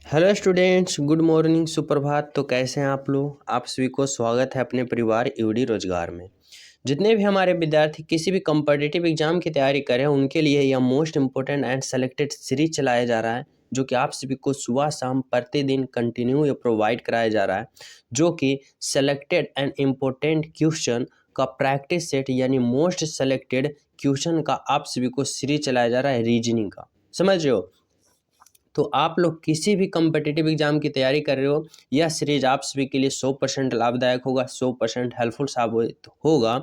Hello students, good morning, सुप्रभात। तो कैसे हैं आप लोग? आप सभी को स्वागत है अपने परिवार यूडी रोजगार में। जितने भी हमारे विद्यार्थी किसी भी कॉम्पिटिटिव एग्जाम की तैयारी करें, उनके लिए यह most important and selected series चलाया जा रहा है, जो कि आप सभी को सुबह शाम प्रतिदिन कंटिन्यू ये प्रोवाइड कराया जा रहा है, जो कि सेलेक्टेड एंड इम्पोर्टेंट क्वेश्चन का प्रैक्टिस सेट यानी मोस्ट सेलेक्टेड क्वेश्चन का आप सभी को सीरीज चलाया जा रहा है रीजनिंग का। समझ रहे हो? तो आप लोग किसी भी कम्पिटिटिव एग्जाम की तैयारी कर रहे हो, यह सीरीज आप सभी के लिए 100% लाभदायक होगा, 100% हेल्पफुल साबित होगा।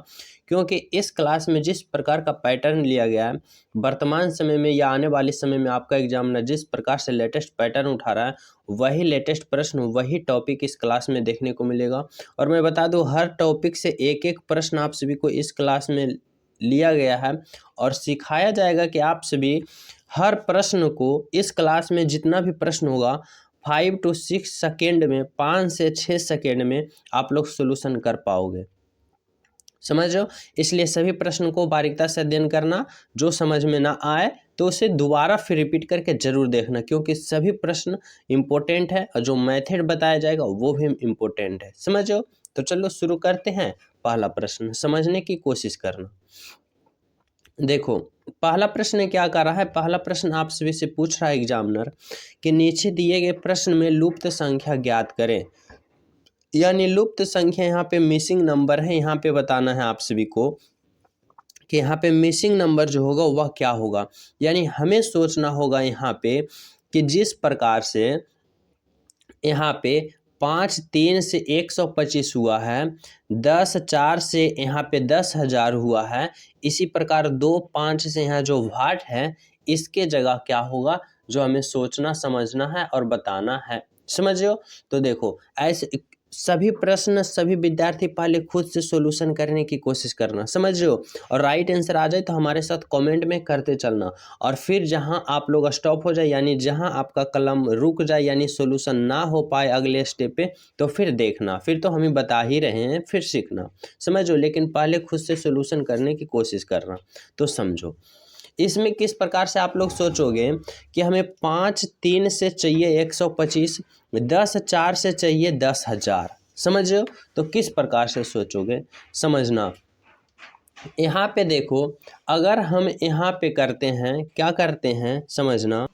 क्योंकि इस क्लास में जिस प्रकार का पैटर्न लिया गया है, वर्तमान समय में या आने वाले समय में आपका एग्जामिनर जिस प्रकार से लेटेस्ट पैटर्न उठा रहा है, वही लेटेस्ट प्रश्न, वही टॉपिक इस क्लास में देखने को मिलेगा। और मैं बता दूं, हर टॉपिक से एक एक प्रश्न आप सभी को इस क्लास में लिया गया है और सिखाया जाएगा कि आप सभी हर प्रश्न को इस क्लास में जितना भी प्रश्न होगा 5 to 6 सेकेंड में, 5 से 6 सेकेंड में आप लोग सोल्यूशन कर पाओगे। समझ रहे हो? इसलिए सभी प्रश्न को बारीकता से अध्ययन करना। जो समझ में ना आए तो उसे दोबारा फिर रिपीट करके जरूर देखना, क्योंकि सभी प्रश्न इम्पोर्टेंट है और जो मेथड बताया जाएगा वो भी इम्पोर्टेंट है। समझ रहे हो? तो चलो शुरू करते हैं। पहला प्रश्न समझने की कोशिश करना। देखो, पहला प्रश्न क्या कर रहा है? पहला प्रश्न आप सभी से पूछ रहा है एग्जामिनर कि नीचे दिए गए प्रश्न में लुप्त संख्या ज्ञात करें। यानी लुप्त संख्या यहाँ पे मिसिंग नंबर है, यहाँ पे बताना है आप सभी को कि यहाँ पे मिसिंग नंबर जो होगा वह क्या होगा। यानी हमें सोचना होगा यहाँ पे कि जिस प्रकार से यहाँ पे 5 3 से 125 हुआ है, 10 4 से यहाँ पे 10,000 हुआ है, इसी प्रकार 2 5 से यहाँ जो वाट है, इसके जगह क्या होगा, जो हमें सोचना समझना है और बताना है। समझ रहे हो? तो देखो, ऐसे सभी प्रश्न सभी विद्यार्थी पहले खुद से सॉल्यूशन करने की कोशिश करना। समझ रहे हो? और राइट आंसर आ जाए तो हमारे साथ कमेंट में करते चलना, और फिर जहां आप लोग स्टॉप हो जाए, यानी जहां आपका कलम रुक जाए, यानी सॉल्यूशन ना हो पाए अगले स्टेप पे, तो फिर देखना। फिर तो हमें बता ही रहे हैं, फिर सीखना। समझो? लेकिन पहले खुद से सॉल्यूशन करने की कोशिश करना। तो समझो, इसमें किस प्रकार से आप लोग सोचोगे कि हमें 5 3 से चाहिए 125, 10 4 से चाहिए 10,000। समझ रहे हो? तो किस प्रकार से सोचोगे, समझना। यहाँ पे देखो, अगर हम यहाँ पे करते हैं, क्या करते हैं समझना,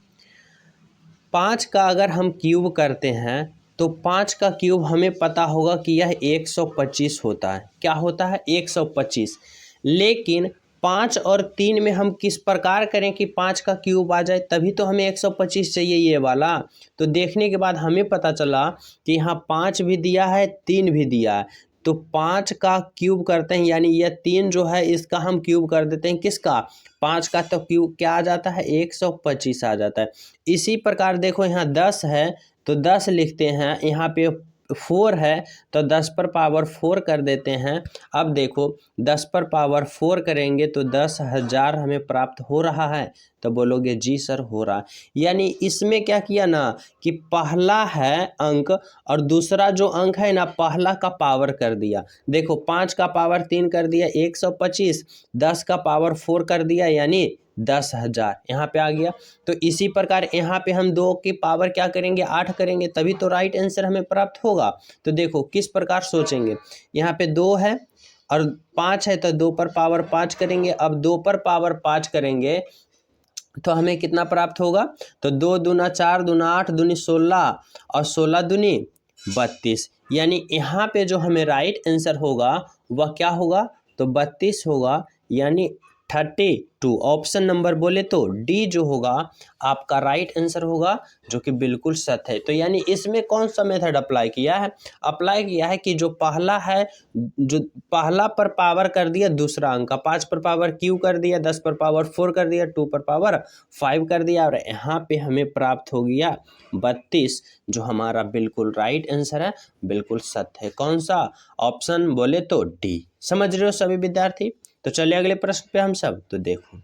5 का अगर हम क्यूब करते हैं तो 5 का क्यूब हमें पता होगा कि यह 125 होता है। क्या होता है? 125। लेकिन 5 और 3 में हम किस प्रकार करें कि 5 का क्यूब आ जाए? तभी तो हमें 125 चाहिए, ये वाला। तो देखने के बाद हमें पता चला कि यहाँ 5 भी दिया है, 3 भी दिया है। तो 5 का क्यूब करते हैं, यानी यह 3 जो है इसका हम क्यूब कर देते हैं। किसका? 5 का। तो क्यूब क्या आ जाता है? 125 आ जाता है। इसी प्रकार देखो, यहाँ 10 है तो 10 लिखते हैं, यहाँ पे 4 है तो 10 पर पावर 4 कर देते हैं। अब देखो, 10 पर पावर 4 करेंगे तो 10,000 हमें प्राप्त हो रहा है। तो बोलोगे जी सर हो रहा है। यानी इसमें क्या किया ना कि पहला है अंक और दूसरा जो अंक है ना, पहला का पावर कर दिया। देखो, 5 का पावर 3 कर दिया 125, 10 का पावर 4 कर दिया यानी 10,000 यहाँ पे आ गया। तो इसी प्रकार यहाँ पे हम 2 की पावर क्या करेंगे? 8 करेंगे, तभी तो राइट आंसर हमें प्राप्त होगा। तो देखो किस प्रकार सोचेंगे, यहाँ पे 2 है और 5 है तो 2 पर पावर 5 करेंगे। अब 2 पर पावर 5 करेंगे तो हमें कितना प्राप्त होगा? तो 2 दूना 4, दूना 8, दूनी 16 और 16 दूनी 32। यानी यहाँ पे जो हमें राइट आंसर होगा वह क्या होगा? तो 32 होगा, यानी 32। ऑप्शन नंबर बोले तो डी जो होगा आपका राइट आंसर होगा, जो कि बिल्कुल सत्य है। तो यानी इसमें कौन सा मेथड अप्लाई किया है? अप्लाई किया है कि जो पहला है, जो पहला पर पावर कर दिया दूसरा अंक का, 5 पर पावर क्यू कर दिया, 10 पर पावर 4 कर दिया, 2 पर पावर 5 कर दिया, और यहाँ पे हमें प्राप्त हो गया 32, जो हमारा बिल्कुल राइट आंसर है, बिल्कुल सत्य है। कौन सा? ऑप्शन बोले तो डी। समझ रहे हो सभी विद्यार्थी? तो चलिए अगले प्रश्न पे हम सब। तो देखो,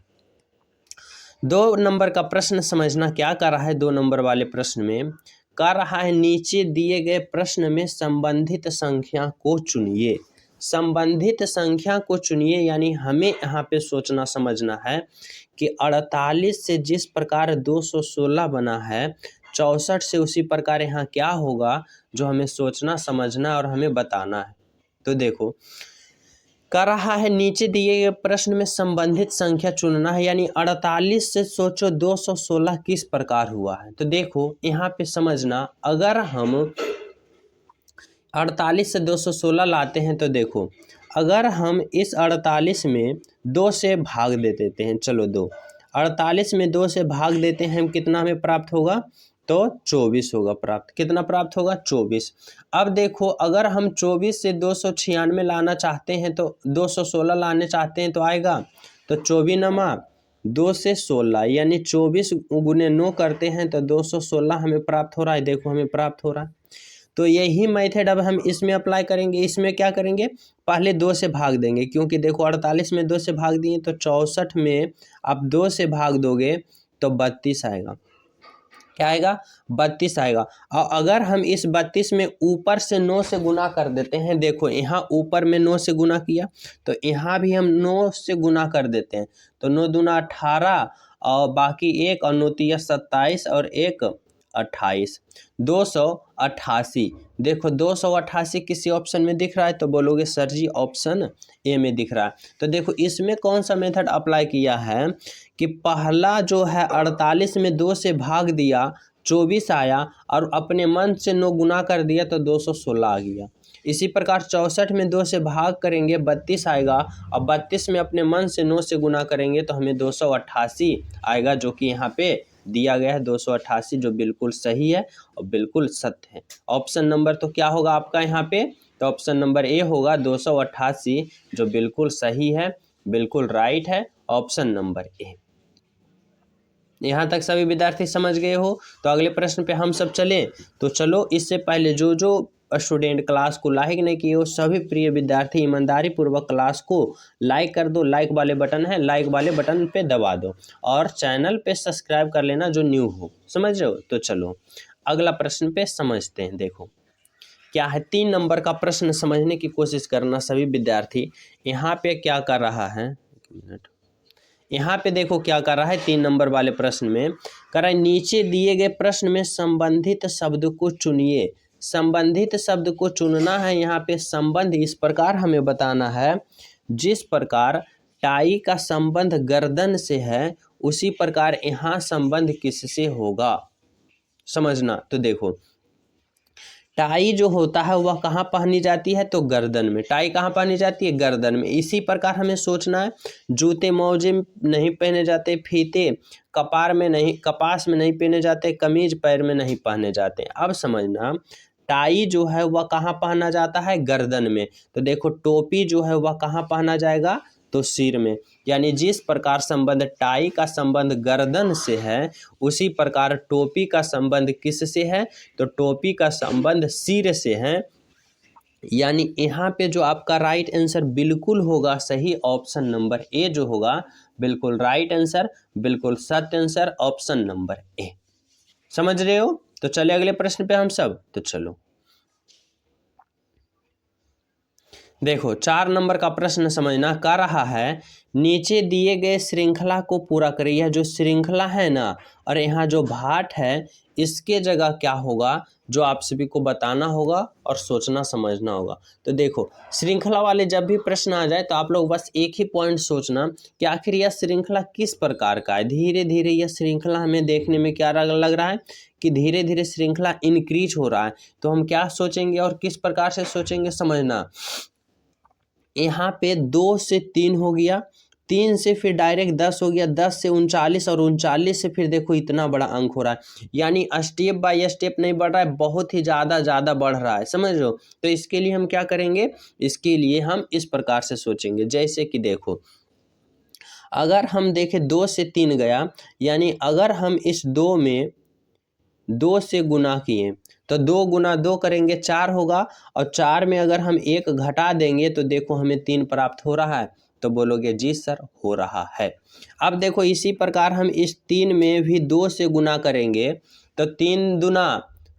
2 नंबर का प्रश्न समझना क्या कर रहा है। 2 नंबर वाले प्रश्न में कर रहा है, नीचे दिए गए प्रश्न में संबंधित संख्या को चुनिए। संबंधित संख्या को चुनिए, यानी हमें यहाँ पे सोचना समझना है कि 48 से जिस प्रकार 216 बना है, 64 से उसी प्रकार यहाँ क्या होगा जो हमें सोचना समझना और हमें बताना है। तो देखो कर रहा है नीचे दिए गए प्रश्न में संबंधित संख्या चुनना है, यानी 48 से सोचो 216 किस प्रकार हुआ है। तो देखो यहाँ पे समझना, अगर हम 48 से 216 लाते हैं तो देखो अगर हम इस 48 में 2 से भाग दे देते हैं, चलो 2 48 में 2 से भाग देते हैं हम, कितना हमें प्राप्त होगा तो 24 होगा प्राप्त। कितना प्राप्त होगा 24। अब देखो अगर हम 24 से 296 लाना चाहते हैं तो 216 लाने चाहते हैं तो आएगा तो 24 नमा 2 से 16 यानी 24 गुने 9 करते हैं तो 216 हमें प्राप्त हो रहा है। देखो हमें प्राप्त हो रहा है। तो यही मेथड अब हम इसमें अप्लाई करेंगे। इसमें क्या करेंगे, पहले 2 से भाग देंगे, क्योंकि देखो 48 में 2 से भाग दिए तो 64 में आप 2 से भाग दोगे तो 32 आएगा। क्या आएगा 32 आएगा। और अगर हम इस 32 में ऊपर से 9 से गुना कर देते हैं, देखो यहाँ ऊपर में 9 से गुना किया तो यहाँ भी हम 9 से गुना कर देते हैं तो 9 दूना 18 और बाकी 1 और 9 तिया 27 और 1 28 288। देखो 288 किसी ऑप्शन में दिख रहा है तो बोलोगे सर जी ऑप्शन ए में दिख रहा है। तो देखो इसमें कौन सा मेथड अप्लाई किया है कि पहला जो है 48 में 2 से भाग दिया 24 आया और अपने मन से 9 गुना कर दिया तो 216 आ गया। इसी प्रकार 64 में 2 से भाग करेंगे 32 आएगा और 32 में अपने मन से 9 से गुना करेंगे तो हमें 288 आएगा, जो कि यहाँ पे दिया गया है 288, जो बिल्कुल सही है और बिल्कुल सत्य है। ऑप्शन नंबर तो क्या होगा आपका यहाँ पे, तो ऑप्शन नंबर ए होगा 288, जो बिल्कुल सही है, बिल्कुल राइट है, ऑप्शन नंबर ए। यहाँ तक सभी विद्यार्थी समझ गए हो। तो अगले प्रश्न पे हम सब चलें। तो चलो इससे पहले जो जो स्टूडेंट क्लास को लाइक नहीं किए हो सभी प्रिय विद्यार्थी ईमानदारी पूर्वक क्लास को लाइक कर दो। लाइक वाले बटन है, लाइक वाले बटन पे दबा दो और चैनल पे सब्सक्राइब कर लेना जो न्यू हो, समझ रहे हो। तो चलो अगला प्रश्न पे समझते हैं। देखो क्या है, 3 नंबर का प्रश्न समझने की कोशिश करना सभी विद्यार्थी। यहाँ पे क्या कर रहा है, एक मिनट, यहाँ पे देखो क्या कर रहा है 3 नंबर वाले प्रश्न में कर रहा है नीचे दिए गए प्रश्न में संबंधित शब्द को चुनिए। संबंधित शब्द को चुनना है। यहाँ पे संबंध इस प्रकार हमें बताना है, जिस प्रकार टाई का संबंध गर्दन से है उसी प्रकार यहाँ संबंध किससे होगा, समझना। तो देखो टाई जो होता है वह कहाँ पहनी जाती है तो गर्दन में। टाई कहाँ पहनी जाती है, गर्दन में। इसी प्रकार हमें सोचना है जूते मोजे नहीं पहने जाते, फीते कपार में नहीं, कपास में नहीं पहने जाते, कमीज पैर में नहीं पहने जाते। अब समझना टाई जो है वह कहाँ पहना जाता है, गर्दन में। तो देखो टोपी जो है वह कहाँ पहना जाएगा तो सिर में। यानी जिस प्रकार संबंध टाई का संबंध गर्दन से है उसी प्रकार टोपी का संबंध किस से है तो टोपी का संबंध सिर से है। यानी यहाँ पे जो आपका राइट आंसर बिल्कुल होगा सही, ऑप्शन नंबर ए जो होगा बिल्कुल राइट आंसर, बिल्कुल सत्य आंसर, ऑप्शन नंबर ए। समझ रहे हो। तो चले अगले प्रश्न पे हम सब। तो चलो देखो 4 नंबर का प्रश्न समझना कर रहा है नीचे दिए गए श्रृंखला को पूरा करें। यह जो श्रृंखला है ना और यहाँ जो भाट है इसके जगह क्या होगा जो आप सभी को बताना होगा और सोचना समझना होगा। तो देखो श्रृंखला वाले जब भी प्रश्न आ जाए तो आप लोग बस एक ही पॉइंट सोचना कि आखिर यह श्रृंखला किस प्रकार का है। धीरे धीरे यह श्रृंखला हमें देखने में क्या लग रहा है कि धीरे धीरे श्रृंखला इंक्रीज हो रहा है। तो हम क्या सोचेंगे और किस प्रकार से सोचेंगे, समझना। यहाँ पे 2 से 3 हो गया, 3 से फिर डायरेक्ट 10 हो गया, 10 से 39 और 39 से फिर देखो इतना बड़ा अंक हो रहा है। यानी स्टेप बाय स्टेप नहीं बढ़ रहा है, बहुत ही ज़्यादा बढ़ रहा है, समझ लो। तो इसके लिए हम क्या करेंगे, इसके लिए हम इस प्रकार से सोचेंगे। जैसे कि देखो अगर हम देखें 2 से 3 गया, यानी अगर हम इस 2 में 2 से गुना किए तो 2 गुना 2 करेंगे 4 होगा, और 4 में अगर हम 1 घटा देंगे तो देखो हमें 3 प्राप्त हो रहा है। तो बोलोगे जी सर हो रहा है। अब देखो इसी प्रकार हम इस 3 में भी 2 से गुना करेंगे तो 3 दूना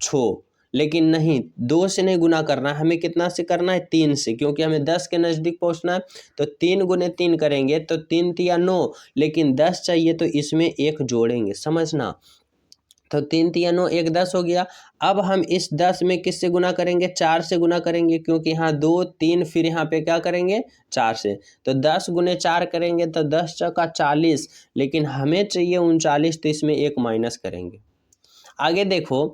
6, लेकिन नहीं 2 से नहीं गुना करना है, हमें कितना से करना है 3 से, क्योंकि हमें 10 के नज़दीक पहुंचना है। तो 3 गुने 3 करेंगे तो 3 तिया 9, लेकिन 10 चाहिए तो इसमें 1 जोड़ेंगे, समझना। तो 3 तिया 9, 1 10 हो गया। अब हम इस 10 में किससे गुना करेंगे? 4 से गुना करेंगे, क्योंकि यहाँ 2 3 फिर यहाँ पे क्या करेंगे? 4 से। तो 10 गुने 4 करेंगे तो 10 चौका 40, लेकिन हमें चाहिए 39, तो इसमें 1 माइनस करेंगे। आगे देखो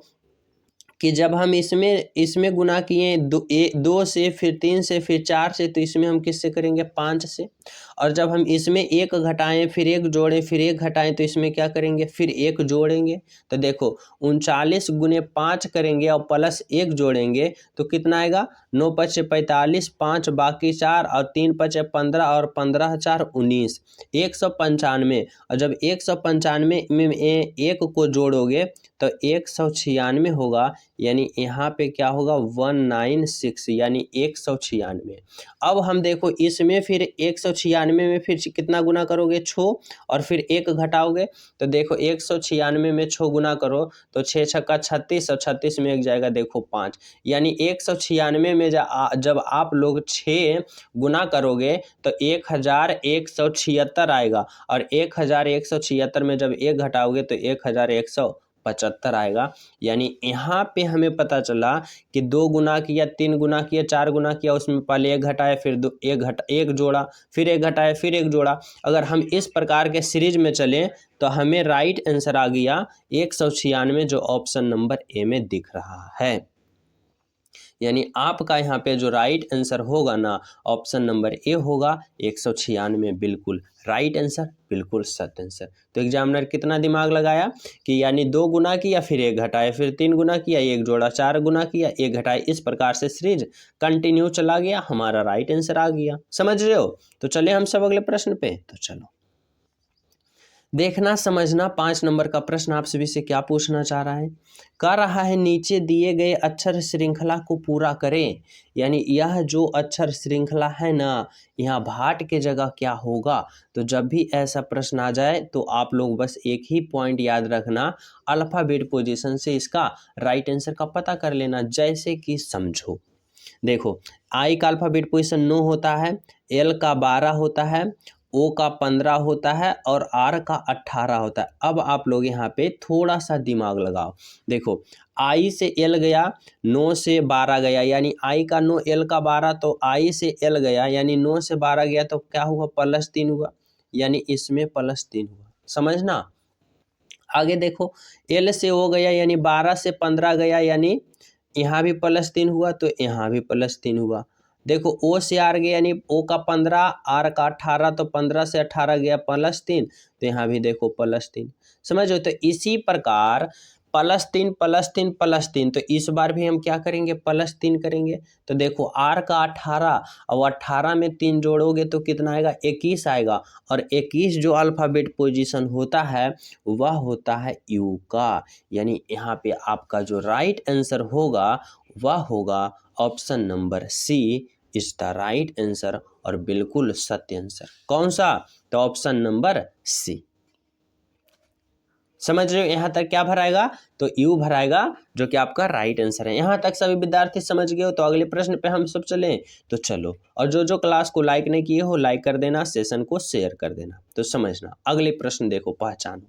कि जब हम इसमें गुना किए 2 से, फिर 3 से, फिर 4 से, तो इसमें हम किससे करेंगे? 5 से। और जब हम इसमें 1 घटाएं, फिर 1 जोड़ें, फिर 1 घटाएं, तो इसमें क्या करेंगे? फिर 1 जोड़ेंगे। तो देखो 39 गुने 5 करेंगे और प्लस 1 जोड़ेंगे तो कितना आएगा? 9 पचे 45, 5 बाकी 4 और 3 पचे 15 और 15 4 19, 195। और जब 195 में 1 को जोड़ोगे तो 196 होगा, यानी यहाँ पे क्या होगा? 196, यानी 196। अब हम देखो इसमें फिर 196 में फिर कितना गुना करोगे? 6, और फिर 1 घटाओगे। तो देखो 196 में 6 गुना करो तो 6 छक्का 36, और 36 में एक जाएगा देखो 5, यानी 196 में जब आप लोग 6 गुना करोगे तो 1176 आएगा, और 1176 में जब 1 घटाओगे तो 1175 आएगा। यानी यहाँ पे हमें पता चला कि 2 गुना किया, 3 गुना किया, 4 गुना किया, उसमें पहले 1 घटाया, फिर 1 जोड़ा, फिर 1 घटाया, फिर 1 जोड़ा। अगर हम इस प्रकार के सीरीज में चलें तो हमें राइट आंसर आ गया 196, जो ऑप्शन नंबर ए में दिख रहा है। यानी आपका यहाँ पे जो राइट आंसर होगा ना, ऑप्शन नंबर ए होगा 196, बिल्कुल राइट आंसर, बिल्कुल सत्य आंसर। तो एग्जामिनर कितना दिमाग लगाया कि यानी 2 गुना किया, फिर 1 घटाए, फिर 3 गुना किया, 1 जोड़ा, 4 गुना किया, 1 घटाए, इस प्रकार से सीरीज कंटिन्यू चला गया, हमारा राइट आंसर आ गया। समझ रहे हो? तो चले हम सब अगले प्रश्न पे। तो चलो देखना समझना, 5 नंबर का प्रश्न आप सभी से क्या पूछना चाह रहा है? कह रहा है नीचे दिए गए अक्षर श्रृंखला को पूरा करें। यानी यह जो अक्षर श्रृंखला है ना, यहाँ भाट के जगह क्या होगा? तो जब भी ऐसा प्रश्न आ जाए तो आप लोग बस एक ही पॉइंट याद रखना, अल्फाबेट पोजीशन से इसका राइट आंसर का पता कर लेना। जैसे कि समझो, देखो आई का अल्फाबेट पोजीशन 9 होता है, एल का 12 होता है, ओ का 15 होता है और आर का 18 होता है। अब आप लोग यहाँ पे थोड़ा सा दिमाग लगाओ। देखो आई से एल गया, 9 से 12 गया, यानी आई का 9, एल का 12, तो आई से एल गया, यानी 9 से 12 गया, तो क्या हुआ? +3 हुआ, यानी इसमें +3 हुआ। समझना। आगे देखो एल से ओ गया, यानी 12 से 15 गया, यानी यहाँ भी +3 हुआ, तो यहाँ भी +3 हुआ। देखो ओ से आर गया, यानी ओ का 15, आर का 18, तो 15 से 18 गया +3, तो यहाँ भी देखो +3। समझो? तो इसी प्रकार +3 +3 +3, तो इस बार भी हम क्या करेंगे? +3 करेंगे। तो देखो आर का 18 और 18 में 3 जोड़ोगे तो कितना आएगा? 21 आएगा, और 21 जो अल्फ़ाबेट पोजीशन होता है वह होता है यू का। यानी यहाँ पे आपका जो राइट आंसर होगा वह होगा option number C is the right answer, और बिल्कुल सत्य आंसर। कौन सा? तो ऑप्शन नंबर सी। समझ रहे हो? यहाँ तक क्या भराएगा? तो यू भराएगा, जो कि आपका राइट आंसर है। यहाँ तक सभी विद्यार्थी समझ गए हो? तो अगले प्रश्न पे हम सब चलें। तो चलो, और जो जो क्लास को लाइक नहीं किए हो लाइक कर देना, सेशन को शेयर कर देना। तो समझना, अगले प्रश्न देखो, पहचानो।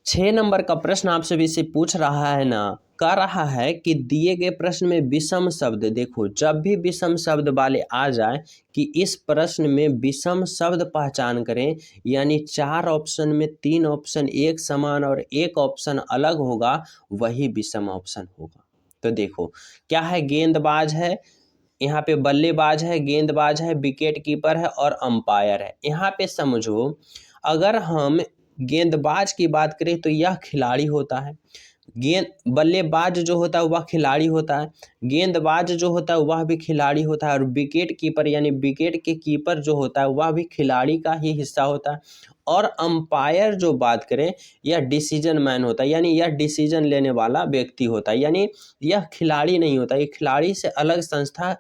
6 नंबर का प्रश्न आप सभी से पूछ रहा है ना, कह रहा है कि दिए गए प्रश्न में विषम शब्द, देखो जब भी विषम शब्द वाले आ जाए कि इस प्रश्न में विषम शब्द पहचान करें, यानी 4 ऑप्शन में 3 ऑप्शन एक समान और 1 ऑप्शन अलग होगा, वही विषम ऑप्शन होगा। तो देखो क्या है? गेंदबाज है, यहाँ पे बल्लेबाज है, गेंदबाज है, विकेट कीपर है और अंपायर है। यहाँ पे समझो, अगर हम गेंदबाज की बात करें तो यह खिलाड़ी होता है, बल्लेबाज जो होता है वह खिलाड़ी होता है, गेंदबाज जो होता है वह भी खिलाड़ी होता है, और विकेट कीपर यानी विकेट के कीपर जो होता है वह भी खिलाड़ी का ही हिस्सा होता है। और अंपायर जो बात करें, यह डिसीजन मैन होता है, यानी यह डिसीजन लेने वाला व्यक्ति होता है, यानी यह खिलाड़ी नहीं होता, ये खिलाड़ी से अलग संस्था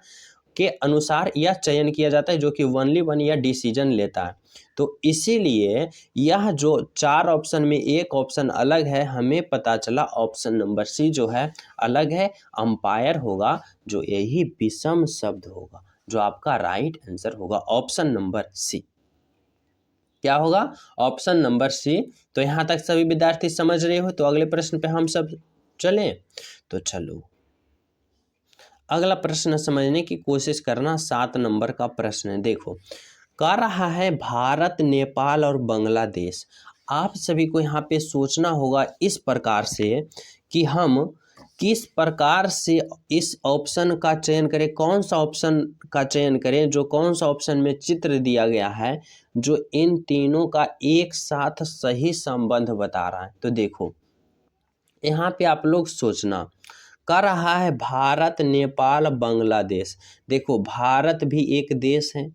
के अनुसार यह चयन किया जाता है, जो कि ओनली वन यह डिसीजन लेता है। तो इसीलिए यह जो 4 ऑप्शन में 1 ऑप्शन अलग है, हमें पता चला ऑप्शन नंबर सी जो है अलग है, अंपायर होगा, जो यही विषम शब्द होगा, जो आपका राइट आंसर होगा ऑप्शन नंबर सी। क्या होगा? Option number C. तो यहाँ तक सभी विद्यार्थी समझ रहे हो? तो अगले प्रश्न पे हम सब चलें। तो चलो अगला प्रश्न समझने की कोशिश करना। 7 नंबर का प्रश्न है। देखो, कह रहा है भारत, नेपाल और बांग्लादेश। आप सभी को यहाँ पे सोचना होगा इस प्रकार से कि हम किस प्रकार से इस ऑप्शन का चयन करें, कौन सा ऑप्शन का चयन करें, जो कौन सा ऑप्शन में चित्र दिया गया है जो इन तीनों का एक साथ सही संबंध बता रहा है। तो देखो यहाँ पे आप लोग सोचना, कर रहा है भारत, नेपाल, बांग्लादेश। देखो भारत भी एक देश है,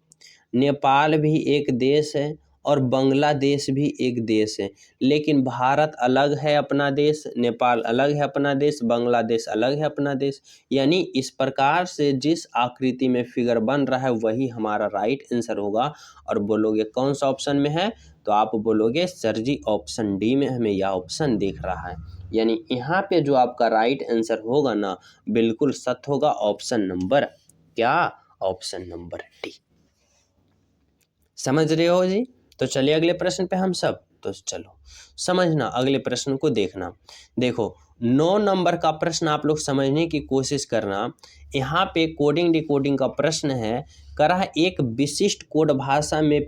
नेपाल भी एक देश है और बांग्लादेश भी एक देश है। लेकिन भारत अलग है अपना देश, नेपाल अलग है अपना देश, बांग्लादेश अलग है अपना देश। यानी इस प्रकार से जिस आकृति में फिगर बन रहा है वही हमारा राइट आंसर होगा। और बोलोगे कौन सा ऑप्शन में है? तो आप बोलोगे सर जी ऑप्शन डी में हमें यह ऑप्शन दिख रहा है। यानी यहाँ पे जो आपका राइट आंसर होगा ना, बिल्कुल सत्य होगा ऑप्शन नंबर क्या? Option number D. समझ रहे हो जी? तो चलिए अगले प्रश्न पे हम सब। तो चलो समझना, अगले प्रश्न को देखना। देखो 9 नंबर का प्रश्न आप लोग समझने की कोशिश करना। यहाँ पे कोडिंग डिकोडिंग का प्रश्न है। कह रहा है एक विशिष्ट कोड भाषा में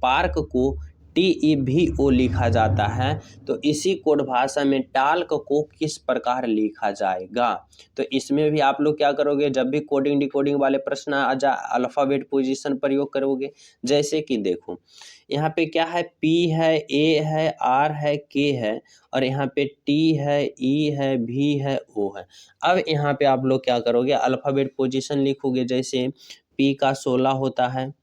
पार्क को TEVO लिखा जाता है, तो इसी कोड भाषा में टाल्क को किस प्रकार लिखा जाएगा? तो इसमें भी आप लोग क्या करोगे, जब भी कोडिंग डिकोडिंग वाले प्रश्न आ जा अल्फ़ाबेट पोजीशन प्रयोग करोगे। जैसे कि देखो यहाँ पे क्या है, P है, A है, R है, K है और यहाँ पे T है, E है, V है, O है। अब यहाँ पे आप लोग क्या करोगे, अल्फ़ाबेट पोजीशन लिखोगे। जैसे P का 16 होता है,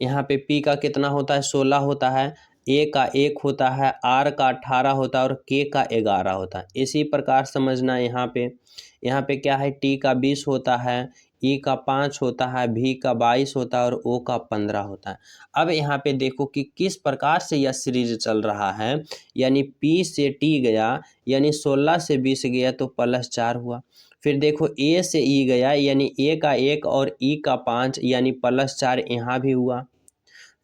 यहाँ पे P का कितना होता है? 16 होता है। A का 1 होता है, R का 18 होता है और K का 11 होता है। इसी प्रकार समझना यहाँ पे क्या है, T का 20 होता है, E का 5 होता है, V का 22 होता है और O का 15 होता है। अब यहाँ पे देखो कि किस प्रकार से यह सीरीज चल रहा है। यानी P से T गया, यानी 16 से 20 गया तो +4 हुआ। फिर देखो A से E गया, यानी A का 1 और E का 5 यानी +4 यहाँ भी हुआ।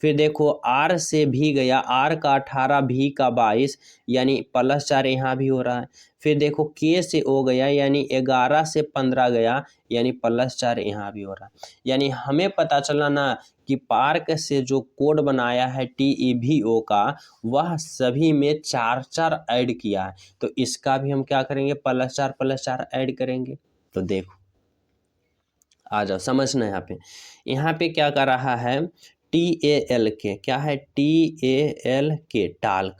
फिर देखो R से भी गया, R का 18, V का 22 यानी +4 यहाँ भी हो रहा है। फिर देखो K से O गया, यानी 11 से 15 गया यानी +4 यहाँ भी हो रहा है। यानी हमें पता चला ना कि पार्क से जो कोड बनाया है TEVO का, वह सभी में 4-4 ऐड किया है। तो इसका भी हम क्या करेंगे, +4 ऐड करेंगे। तो देखो आ जाओ समझना, यहाँ पे क्या कर रहा है, TALK क्या है, TALK टाल्क।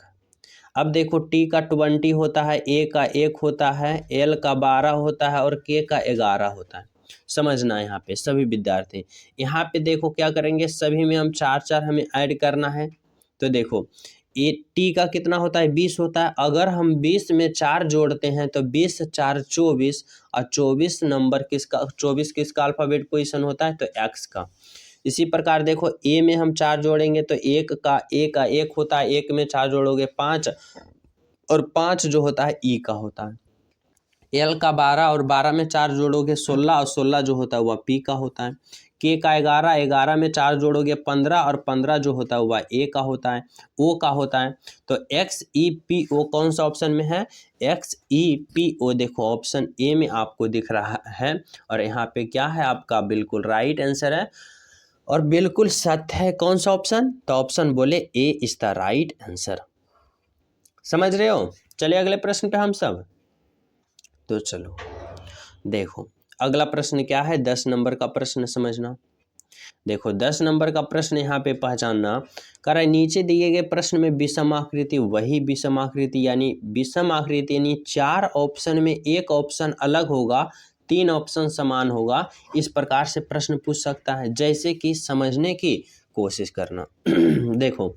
अब देखो T का 20 होता है, A का 1 होता है, L का 12 होता है और K का 11 होता है। समझना यहाँ पे सभी विद्यार्थी, यहाँ पे देखो क्या करेंगे, सभी में हम 4-4 हमें ऐड करना है। तो देखो T का कितना होता है, 20 होता है। अगर हम 20 में 4 जोड़ते हैं तो 20 से 4 24 और 24 नंबर किसका, 24 किसका अल्फ़ाबेट पोजीशन होता है, तो X का। इसी प्रकार देखो A में हम 4 जोड़ेंगे तो A का 1 होता है, 1 में 4 जोड़ोगे 5 और 5 जो होता है E का होता है। L का 12 और 12 में 4 जोड़ोगे 16 और 16 जो होता है वह P का होता है। K का 11, 11 में 4 जोड़ोगे 15 और 15 जो होता है वह A का होता है, O का होता है। तो XEPO कौन सा ऑप्शन में है, XEPO देखो ऑप्शन A में आपको दिख रहा है। और यहाँ पे क्या है आपका बिल्कुल राइट आंसर है और बिल्कुल सत्य है। कौन सा ऑप्शन, तो ऑप्शन बोले A is the right answer. समझ रहे हो? चलिए अगले प्रश्न पे हम सब। तो चलो देखो अगला प्रश्न क्या है, 10 नंबर का प्रश्न समझना। देखो 10 नंबर का प्रश्न यहाँ पे पहचानना, कर नीचे दिए गए प्रश्न में विषम आकृति, वही विषम आकृति यानी विषम आकृति यानी 4 ऑप्शन में एक ऑप्शन अलग होगा, 3 ऑप्शन समान होगा। इस प्रकार से प्रश्न पूछ सकता है। जैसे कि समझने की कोशिश करना। देखो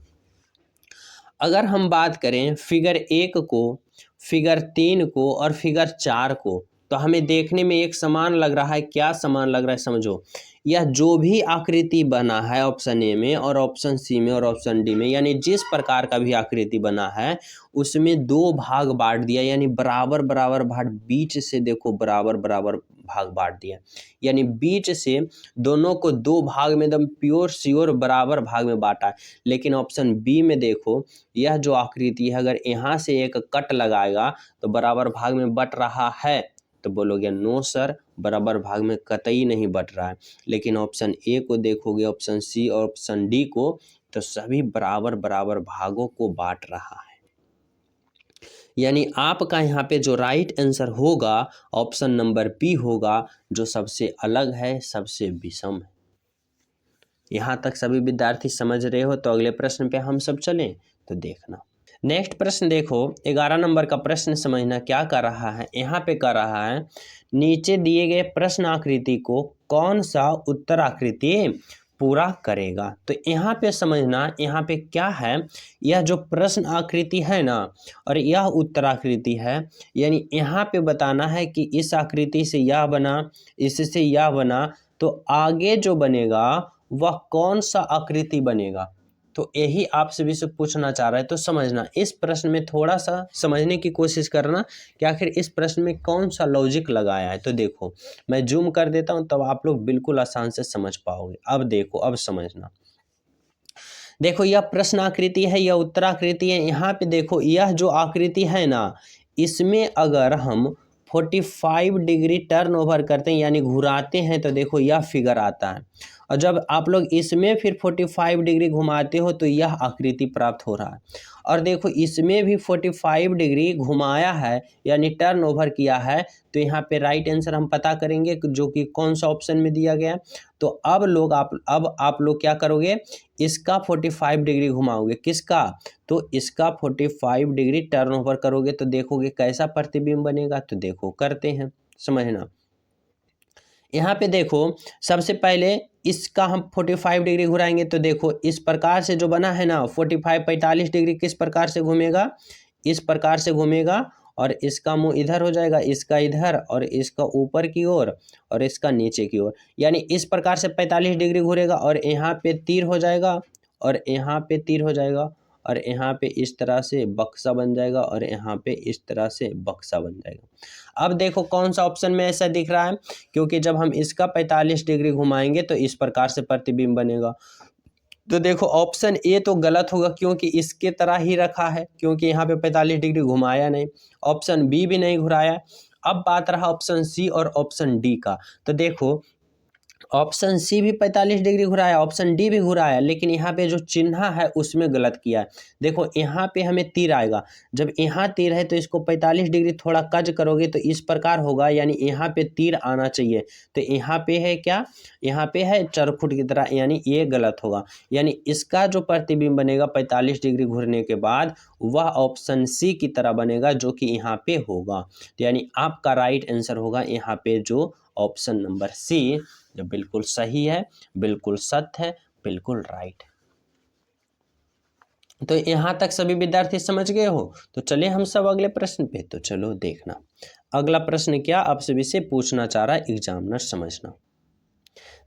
अगर हम बात करें फिगर 1 को, फिगर 3 को और फिगर 4 को, तो हमें देखने में एक समान लग रहा है। क्या समान लग रहा है, समझो। यह जो भी आकृति बना है ऑप्शन ए में और ऑप्शन सी में और ऑप्शन डी में, यानी जिस प्रकार का भी आकृति बना है उसमें 2 भाग बांट दिया, यानी बराबर बराबर भाग, बीच से देखो बराबर बराबर भाग बांट दिया, यानी बीच से दोनों को 2 भाग में एकदम प्योर श्योर बराबर भाग में बांटा है। लेकिन ऑप्शन बी में देखो, यह जो आकृति है अगर यहाँ से एक कट लगाएगा तो बराबर भाग में बट रहा है, तो बोलोगे नो सर, बराबर भाग में कतई नहीं बट रहा है। लेकिन ऑप्शन ए को देखोगे, ऑप्शन सी और ऑप्शन डी को, तो सभी बराबर बराबर भागों को बांट रहा है। यानी आपका यहाँ पे जो राइट आंसर होगा ऑप्शन नंबर बी होगा, जो सबसे अलग है, सबसे विषम है। यहाँ तक सभी विद्यार्थी समझ रहे हो? तो अगले प्रश्न पे हम सब चलें तो देखना। नेक्स्ट प्रश्न देखो, 11 नंबर का प्रश्न समझना क्या कर रहा है। यहाँ पे कर रहा है, नीचे दिए गए प्रश्न आकृति को कौन सा उत्तर आकृति पूरा करेगा। तो यहाँ पे समझना, यहाँ पे क्या है, यह जो प्रश्न आकृति है ना और यह उत्तर आकृति है, यानी यहाँ पे बताना है कि इस आकृति से यह बना, इससे यह बना, तो आगे जो बनेगा वह कौन सा आकृति बनेगा। तो यही आपसे भी से पूछना चाह रहा है। तो समझना, इस प्रश्न में थोड़ा सा समझने की कोशिश करना कि आखिर इस प्रश्न में कौन सा लॉजिक लगाया है। तो देखो मैं जूम कर देता हूं, तब आप लोग बिल्कुल आसान से समझ पाओगे। अब देखो, अब समझना, देखो यह प्रश्न आकृति है, यह उत्तराकृति है। यहाँ पे देखो, यह जो आकृति है ना, इसमें अगर हम 45 डिग्री टर्न ओवर करते हैं यानी घुराते हैं, तो देखो यह फिगर आता है। और जब आप लोग इसमें फिर 45 डिग्री घुमाते हो तो यह आकृति प्राप्त हो रहा है। और देखो इसमें भी 45 डिग्री घुमाया है यानी टर्न ओवर किया है, तो यहाँ पे राइट आंसर हम पता करेंगे जो कि कौन सा ऑप्शन में दिया गया है। तो अब आप लोग क्या करोगे, इसका 45 डिग्री घुमाओगे। किसका? तो इसका 45 डिग्री टर्न ओवर करोगे तो देखोगे कैसा प्रतिबिंब बनेगा। तो देखो करते हैं, समझना। यहाँ पे देखो, सबसे पहले इसका हम 45 डिग्री घुराएंगे तो देखो इस प्रकार से जो बना है ना 45 डिग्री किस प्रकार से घूमेगा, इस प्रकार से घूमेगा, और इसका मुंह इधर हो जाएगा, इसका इधर, और इसका ऊपर की ओर और इसका नीचे की ओर। यानी इस प्रकार से 45 डिग्री घूरेगा और यहाँ पे तीर हो जाएगा और यहाँ पे तीर हो जाएगा और यहाँ पे इस तरह से बक्सा बन जाएगा और यहाँ पे इस तरह से बक्सा बन जाएगा। अब देखो कौन सा ऑप्शन में ऐसा दिख रहा है, क्योंकि जब हम इसका 45 डिग्री घुमाएंगे तो इस प्रकार से प्रतिबिंब बनेगा। तो देखो ऑप्शन ए तो गलत होगा, क्योंकि इसके तरह ही रखा है, क्योंकि यहाँ पे 45 डिग्री घुमाया नहीं। ऑप्शन बी भी नहीं घुराया। अब बात रहा ऑप्शन सी और ऑप्शन डी का। तो देखो ऑप्शन सी भी 45 डिग्री घुराया, ऑप्शन डी भी घुराया, लेकिन यहाँ पे जो चिन्ह है उसमें गलत किया है। देखो यहाँ पे हमें तीर आएगा, जब यहाँ तीर है तो इसको 45 डिग्री थोड़ा कज करोगे तो इस प्रकार होगा, यानी यहाँ पे तीर आना चाहिए। तो यहाँ पे है क्या, यहाँ पे है चरखुट की तरह, यानी ये गलत होगा। यानी इसका जो प्रतिबिंब बनेगा 45 डिग्री घुरने के बाद वह ऑप्शन सी की तरह बनेगा, जो कि यहाँ पे होगा। तो यानी आपका राइट आंसर होगा यहाँ पे जो ऑप्शन नंबर सी, जो बिल्कुल सही है, बिल्कुल सत्य है, बिल्कुल राइट है। तो यहाँ तक सभी विद्यार्थी समझ गए हो? तो चलिए हम सब अगले प्रश्न पे। तो चलो देखना अगला प्रश्न क्या आपसे भी से पूछना चाह रहा है एग्जामिनर, समझना।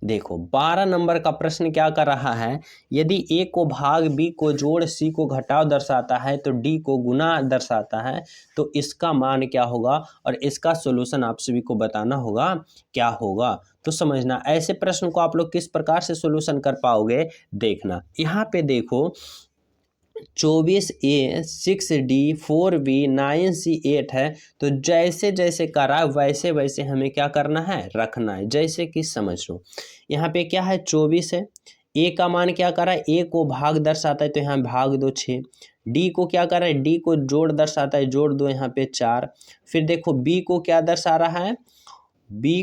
देखो 12 नंबर का प्रश्न क्या कर रहा है, यदि ए को भाग बी को जोड़ सी को घटाव दर्शाता है तो डी को गुना दर्शाता है, तो इसका मान क्या होगा और इसका सॉल्यूशन आप सभी को बताना होगा क्या होगा। तो समझना, ऐसे प्रश्न को आप लोग किस प्रकार से सॉल्यूशन कर पाओगे देखना। यहाँ पे देखो 24A 6D 4B 9C 8 है, तो जैसे जैसे करा वैसे वैसे हमें क्या करना है, रखना है। जैसे कि समझ लो यहाँ पे क्या है 24 है, ए का मान क्या करा है, ए को भाग दर्शाता है तो यहाँ भाग दो 6, डी को क्या कर रहा है, डी को जोड़ दर्शाता है, जोड़ दो यहाँ पे 4। फिर देखो बी को क्या दर्शा रहा है, डी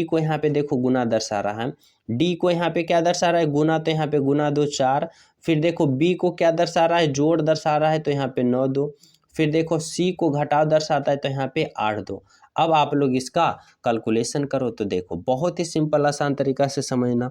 को यहाँ पे देखो गुना दर्शा रहा है, डी को यहाँ पे क्या दर्शा रहा है, गुना, तो यहाँ पे गुना 2 4। फिर देखो बी को क्या दर्शा रहा है, जोड़ दर्शा रहा है, तो यहाँ पे 9 2। फिर देखो सी को घटाव दर्शाता है तो यहाँ पे 8 2। अब आप लोग इसका कैलकुलेशन करो। तो देखो बहुत ही सिंपल आसान तरीका से समझना।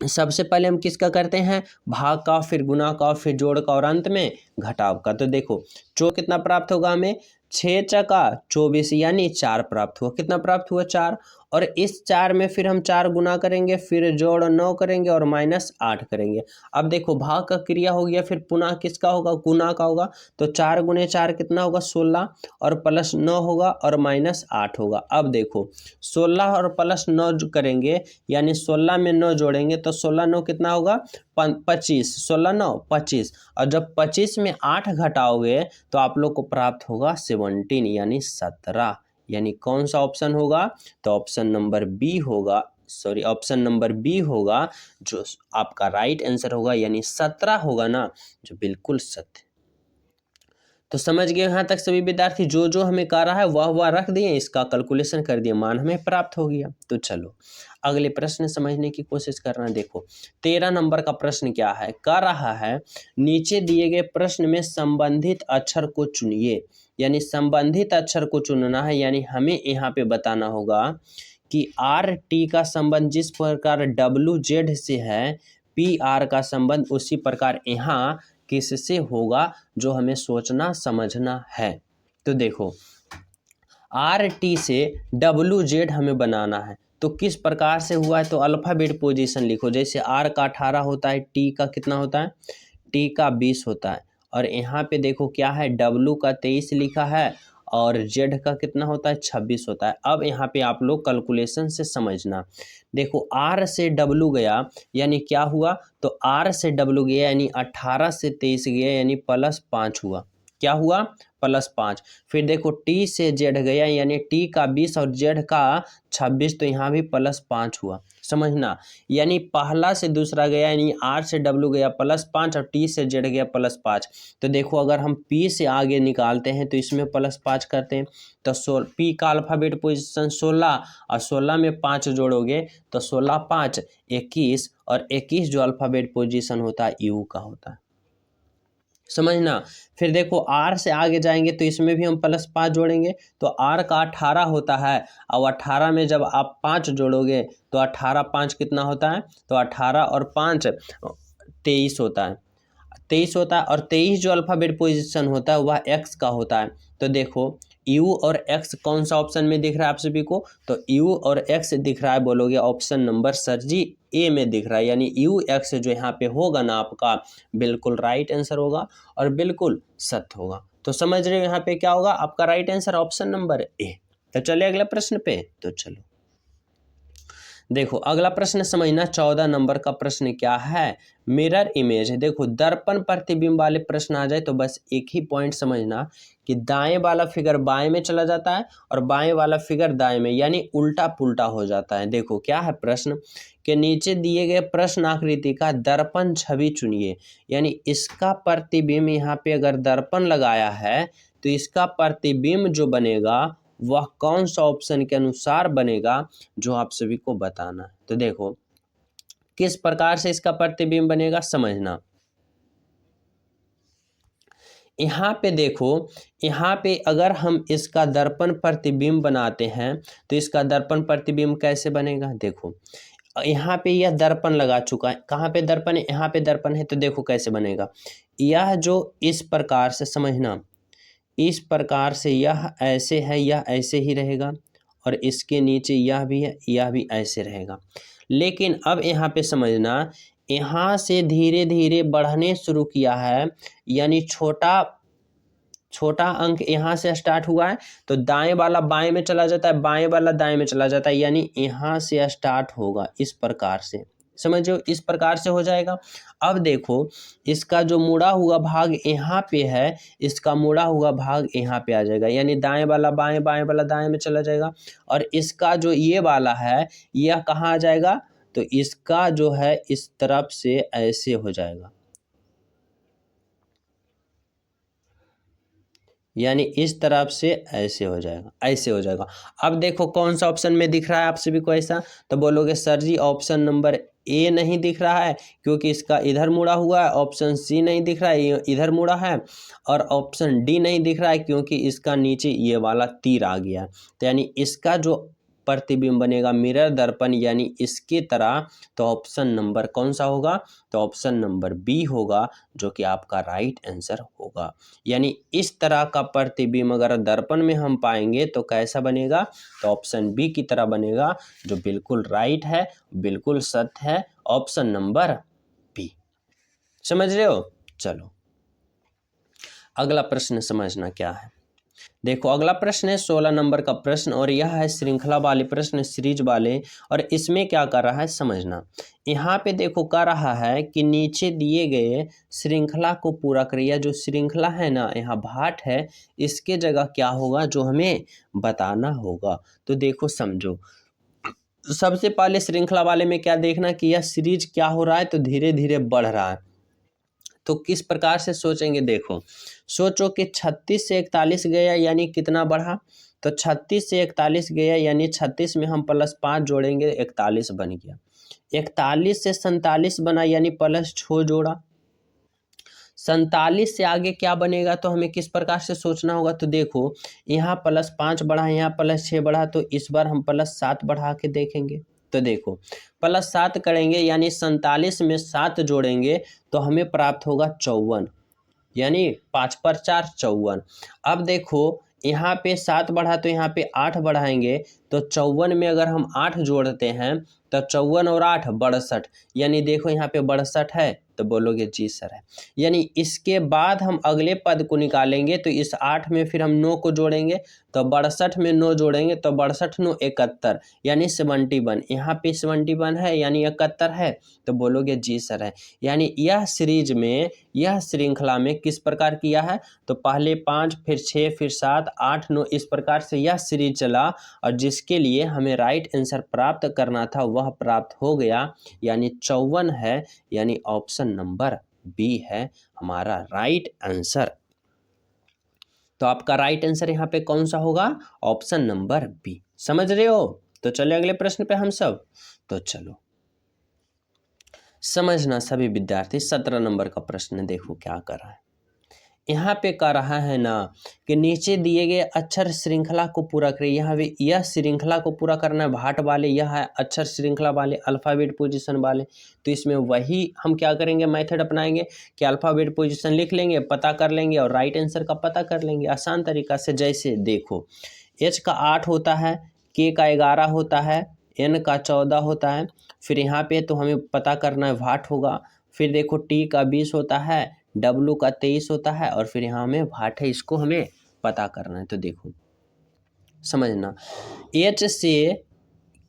सबसे पहले हम किसका करते हैं, भाग का, फिर गुना का, फिर जोड़ का और अंत में घटाव का। तो देखो कितना प्राप्त होगा हमें, 6 चका 24 यानी 4 प्राप्त हुआ। कितना प्राप्त हुआ, 4। और इस 4 में फिर हम 4 गुना करेंगे, फिर जोड़ 9 करेंगे और माइनस 8 करेंगे। अब देखो भाग का क्रिया हो गया, फिर पुनः किसका होगा, गुना का होगा। तो 4 गुने 4 कितना होगा, 16 और प्लस 9 होगा और माइनस 8 होगा। अब देखो 16 और प्लस 9 करेंगे, यानी 16 में 9 जोड़ेंगे तो 16 9 कितना होगा, 25, 16 9 25, और जब 25 में 8 घटाओगे तो आप लोग को प्राप्त होगा 17 यानी 17। यानी कौन सा ऑप्शन होगा, तो ऑप्शन नंबर बी होगा, सॉरी ऑप्शन नंबर बी होगा जो आपका राइट आंसर होगा, यानी 17 होगा ना, जो बिल्कुल सत्य। तो समझ गए यहाँ तक सभी विद्यार्थी, जो जो हमें कह रहा है वह रख दिए, इसका कैलकुलेशन कर दिए, मान हमें प्राप्त हो गया। तो चलो अगले प्रश्न समझने की कोशिश करना। देखो 13 नंबर का प्रश्न क्या है, कह रहा है नीचे दिए गए प्रश्न में संबंधित अक्षर को चुनिए। यानी संबंधित अक्षर को चुनना है, यानी हमें यहाँ पे बताना होगा कि आर टी का संबंध जिस प्रकार डब्ल्यू जेड से है, पी आर का संबंध उसी प्रकार यहाँ किससे होगा, जो हमें सोचना समझना है। तो देखो आर टी से डब्ल्यू जेड हमें बनाना है, तो किस प्रकार से हुआ है, तो अल्फ़ाबेट पोजीशन लिखो। जैसे आर का 18 होता है, टी का कितना होता है, टी का 20 होता है, और यहाँ पे देखो क्या है, डब्ल्यू का 23 लिखा है और जेड का कितना होता है, 26 होता है। अब यहाँ पे आप लोग कैलकुलेशन से समझना। देखो आर से डब्ल्यू गया यानी क्या हुआ, तो आर से डब्ल्यू गया यानी 18 से 23 गया यानी +5 हुआ। क्या हुआ, +5। फिर देखो टी से जेड गया यानी टी का 20 और जेड का 26, तो यहाँ भी +5 हुआ। समझना, यानी पहला से दूसरा गया, यानी आर से डब्ल्यू गया +5 और टी से जेड गया +5। तो देखो अगर हम पी से आगे निकालते हैं तो इसमें +5 करते हैं, तो पी का अल्फ़ाबेट पोजीशन 16 और 16 में 5 जोड़ोगे तो 16 5 21, और 21 जो अल्फ़ाबेट पोजीशन होता है यू का होता है। समझना, फिर देखो आर से आगे जाएंगे तो इसमें भी हम +5 जोड़ेंगे, तो आर का 18 होता है, और 18 में जब आप 5 जोड़ोगे तो 18 5 कितना होता है, तो 18 और 5 23 होता है, 23 होता है। और 23 जो अल्फ़ाबेट पोजीशन होता है वह एक्स का होता है। तो देखो यू और एक्स कौन सा ऑप्शन में दिख रहा है आप सभी को, तो यू और एक्स दिख रहा है, बोलोगे ऑप्शन नंबर सर जी ए में दिख रहा है, यानी यू एक्स जो यहाँ पे होगा ना आपका बिल्कुल राइट आंसर होगा और बिल्कुल सत्य होगा। तो समझ रहे हो यहाँ पे क्या होगा, आपका राइट आंसर ऑप्शन नंबर ए। तो चलिए अगले प्रश्न पे, तो चलो देखो अगला प्रश्न समझना। 14 नंबर का प्रश्न क्या है, मिरर इमेज। देखो दर्पण प्रतिबिंब वाले प्रश्न आ जाए तो बस एक ही पॉइंट समझना कि दाएं वाला फिगर बाएं में चला जाता है और बाएं वाला फिगर दाएं में, यानी उल्टा पुल्टा हो जाता है। देखो क्या है प्रश्न के नीचे दिए गए प्रश्न आकृति का दर्पण छवि चुनिए। यानी इसका प्रतिबिंब यहाँ पे अगर दर्पण लगाया है तो इसका प्रतिबिंब जो बनेगा वह कौन सा ऑप्शन के अनुसार बनेगा, जो आप सभी को बताना है। तो देखो किस प्रकार से इसका प्रतिबिंब बनेगा समझना। यहाँ पे देखो, यहाँ पे अगर हम इसका दर्पण प्रतिबिंब बनाते हैं तो इसका दर्पण प्रतिबिंब कैसे बनेगा। देखो यहाँ पे यह दर्पण लगा चुका है, कहाँ पे दर्पण है, यहाँ पे दर्पण है, तो देखो कैसे बनेगा। यह जो इस प्रकार से समझना, इस प्रकार से यह ऐसे है, यह ऐसे ही रहेगा, और इसके नीचे यह भी है, यह भी ऐसे रहेगा। लेकिन अब यहाँ पे समझना, यहाँ से धीरे धीरे बढ़ने शुरू किया है, यानी छोटा छोटा अंक यहाँ से स्टार्ट हुआ है तो दाएं वाला बाएं में चला जाता है, बाएं वाला दाएं में चला जाता है, यानी यहाँ से स्टार्ट होगा इस प्रकार से। समझो इस प्रकार से हो जाएगा। अब देखो इसका जो मुड़ा हुआ भाग यहाँ पे है, इसका मुड़ा हुआ भाग यहाँ पे आ जाएगा, यानी दाएं वाला बाएं, बाएं वाला दाएं में चला जाएगा, और इसका जो ये वाला है यह कहाँ आ जाएगा, तो इसका जो है इस तरफ से ऐसे हो जाएगा, यानी इस तरफ से ऐसे हो जाएगा, ऐसे हो जाएगा। अब देखो कौन सा ऑप्शन में दिख रहा है आप सभी को ऐसा, तो बोलोगे sir ji option number A नहीं दिख रहा है क्योंकि इसका इधर मुड़ा हुआ है, ऑप्शन सी नहीं दिख रहा है इधर मुड़ा है, और ऑप्शन डी नहीं दिख रहा है क्योंकि इसका नीचे ये वाला तीर आ गया है। तो यानी इसका जो प्रतिबिंब बनेगा मिरर दर्पण यानी इसके तरह, तो ऑप्शन नंबर कौन सा होगा, तो ऑप्शन नंबर बी होगा, जो कि आपका राइट आंसर होगा। यानी इस तरह का प्रतिबिंब अगर दर्पण में हम पाएंगे तो कैसा बनेगा, तो ऑप्शन बी की तरह बनेगा, जो बिल्कुल राइट है, बिल्कुल सत्य है, ऑप्शन नंबर बी। समझ रहे हो? चलो अगला प्रश्न समझना क्या है। देखो अगला प्रश्न है 16 नंबर का प्रश्न, और यह है श्रृंखला वाले प्रश्न, सीरीज वाले। और इसमें क्या कर रहा है समझना। यहाँ पे देखो कर रहा है कि नीचे दिए गए श्रृंखला को पूरा करिए। जो श्रृंखला है ना, यहाँ भाट है, इसके जगह क्या होगा जो हमें बताना होगा। तो देखो समझो, सबसे पहले श्रृंखला वाले में क्या देखना कि यह सीरीज क्या हो रहा है, तो धीरे धीरे बढ़ रहा है। तो किस प्रकार से सोचेंगे, देखो सोचो कि 36 से 41 गया यानी कितना बढ़ा, तो 36 से 41 गया यानी 36 में हम +5 जोड़ेंगे 41 बन गया। 41 से 47 बना यानी +6 जोड़ा। 47 से आगे क्या बनेगा, तो हमें किस प्रकार से सोचना होगा। तो देखो यहाँ +5 बढ़ा, यहाँ +6 बढ़ा, तो इस बार हम +7 बढ़ा के देखेंगे। तो देखो +7 करेंगे यानी 47 में 7 जोड़ेंगे तो हमें प्राप्त होगा 54, यानी 5 पर 4 54। अब देखो यहाँ पे 7 बढ़ा तो यहाँ पे 8 बढ़ाएंगे, तो 54 में अगर हम 8 जोड़ते हैं तो 54 और 8 62, यानी देखो यहाँ पे 62 है, तो बोलोगे जी सर है। यानी इसके बाद हम अगले पद को निकालेंगे, तो इस 8 में फिर हम 9 को जोड़ेंगे, तो 62 में 9 जोड़ेंगे तो 62 9 71, यानी 71। यहाँ पे 71 है यानी 71 है, तो बोलोगे जी सर है। यानी यह सीरीज में, यह श्रृंखला में किस प्रकार किया है, तो पहले 5 फिर 6 फिर 7 8 9 इस प्रकार से यह सीरीज चला, और जिसके लिए हमें राइट आंसर प्राप्त करना था वह प्राप्त हो गया, यानी 54 है, यानी ऑप्शन नंबर बी है हमारा राइट आंसर। तो आपका राइट आंसर यहाँ पे कौन सा होगा, ऑप्शन नंबर बी। समझ रहे हो? तो चलिए अगले प्रश्न पे हम सब। तो चलो समझना सभी विद्यार्थी, 17 नंबर का प्रश्न देखो क्या कर रहा है। यहाँ पे कह रहा है ना कि नीचे दिए गए अक्षर श्रृंखला को पूरा करें। यहाँ पे यह श्रृंखला को पूरा करना है भाट वाले, यह है अक्षर श्रृंखला वाले, अल्फ़ाबेट पोजीशन वाले। तो इसमें वही हम क्या करेंगे, मेथड अपनाएंगे कि अल्फ़ाबेट पोजीशन लिख लेंगे, पता कर लेंगे और राइट आंसर का पता कर लेंगे आसान तरीका से। जैसे देखो H का 8 होता है, K का 11 होता है, N का 14 होता है। फिर यहाँ पे तो हमें पता करना है भाट होगा। फिर देखो T का 20 होता है, W का 23 होता है, और फिर यहाँ हमें भाट है, इसको हमें पता करना है। तो देखो समझना, H से